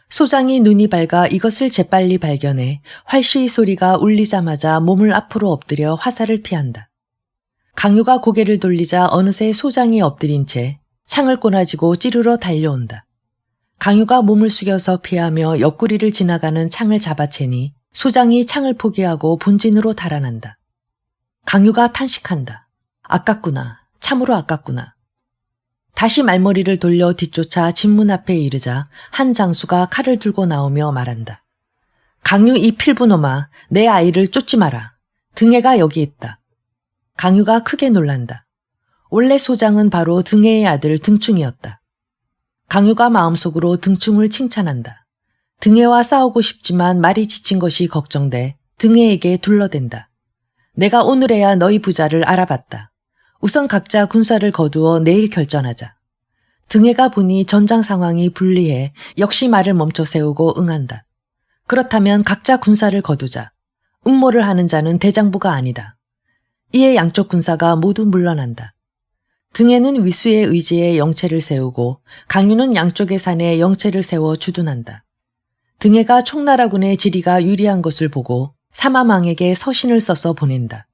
소장이 눈이 밝아 이것을 재빨리 발견해 활시위 소리가 울리자마자 몸을 앞으로 엎드려 화살을 피한다. 강유가 고개를 돌리자 어느새 소장이 엎드린 채 창을 꼬나지고 찌르러 달려온다. 강유가 몸을 숙여서 피하며 옆구리를 지나가는 창을 잡아채니 소장이 창을 포기하고 본진으로 달아난다. 강유가 탄식한다. 아깝구나. 참으로 아깝구나. 다시 말머리를 돌려 뒤쫓아 진문 앞에 이르자 한 장수가 칼을 들고 나오며 말한다. 강유 이 필부놈아, 내 아이를 쫓지 마라. 등해가 여기 있다. 강유가 크게 놀란다. 원래 소장은 바로 등해의 아들 등충이었다. 강유가 마음속으로 등충을 칭찬한다. 등해와 싸우고 싶지만 말이 지친 것이 걱정돼 등해에게 둘러댄다. 내가 오늘에야 너희 부자를 알아봤다. 우선 각자 군사를 거두어 내일 결전하자. 등해가 보니 전장 상황이 불리해 역시 말을 멈춰 세우고 응한다. 그렇다면 각자 군사를 거두자. 음모를 하는 자는 대장부가 아니다. 이에 양쪽 군사가 모두 물러난다. 등해는 위수의 의지에 영체를 세우고 강유는 양쪽의 산에 영체를 세워 주둔한다. 등해가 총나라군의 지리가 유리한 것을 보고 사마망에게 서신을 써서 보낸다.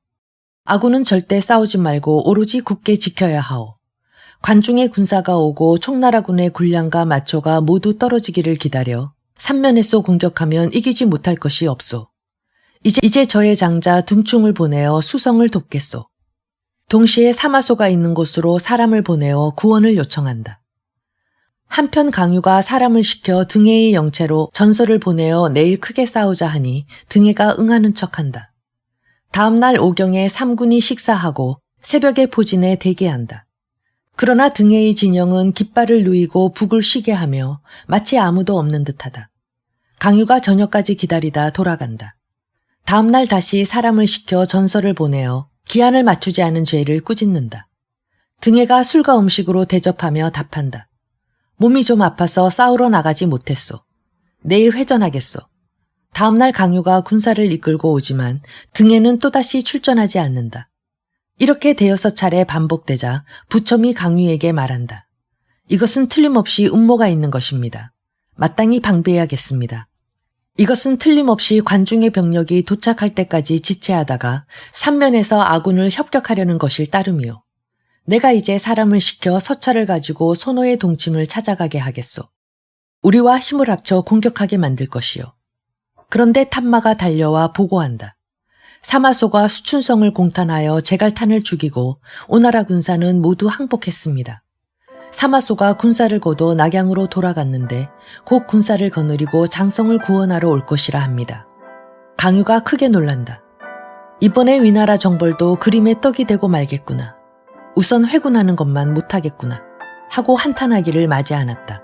아군은 절대 싸우지 말고 오로지 굳게 지켜야 하오. 관중의 군사가 오고 총나라군의 군량과 마초가 모두 떨어지기를 기다려 삼면에서 공격하면 이기지 못할 것이 없소. 이제 저의 장자 등충을 보내어 수성을 돕겠소. 동시에 사마소가 있는 곳으로 사람을 보내어 구원을 요청한다. 한편 강유가 사람을 시켜 등해의 영체로 전설을 보내어 내일 크게 싸우자 하니 등해가 응하는 척한다. 다음 날 오경에 삼군이 식사하고 새벽에 포진에 대기한다. 그러나 등해의 진영은 깃발을 누이고 북을 쉬게 하며 마치 아무도 없는 듯하다. 강유가 저녁까지 기다리다 돌아간다. 다음 날 다시 사람을 시켜 전설을 보내어 기한을 맞추지 않은 죄를 꾸짖는다. 등해가 술과 음식으로 대접하며 답한다. 몸이 좀 아파서 싸우러 나가지 못했소. 내일 회전하겠소. 다음 날 강유가 군사를 이끌고 오지만 등해는 또다시 출전하지 않는다. 이렇게 대여섯 차례 반복되자 부첨이 강유에게 말한다. 이것은 틀림없이 음모가 있는 것입니다. 마땅히 방비해야겠습니다. 이것은 틀림없이 관중의 병력이 도착할 때까지 지체하다가 삼면에서 아군을 협격하려는 것일 따름이요. 내가 이제 사람을 시켜 서찰을 가지고 소노의 동침을 찾아가게 하겠소. 우리와 힘을 합쳐 공격하게 만들 것이요. 그런데 탐마가 달려와 보고한다. 사마소가 수춘성을 공탄하여 제갈탄을 죽이고 오나라 군사는 모두 항복했습니다. 사마소가 군사를 거둬 낙양으로 돌아갔는데 곧 군사를 거느리고 장성을 구원하러 올 것이라 합니다. 강유가 크게 놀란다. 이번에 위나라 정벌도 그림에 떡이 되고 말겠구나. 우선 회군하는 것만 못하겠구나 하고 한탄하기를 마지 않았다.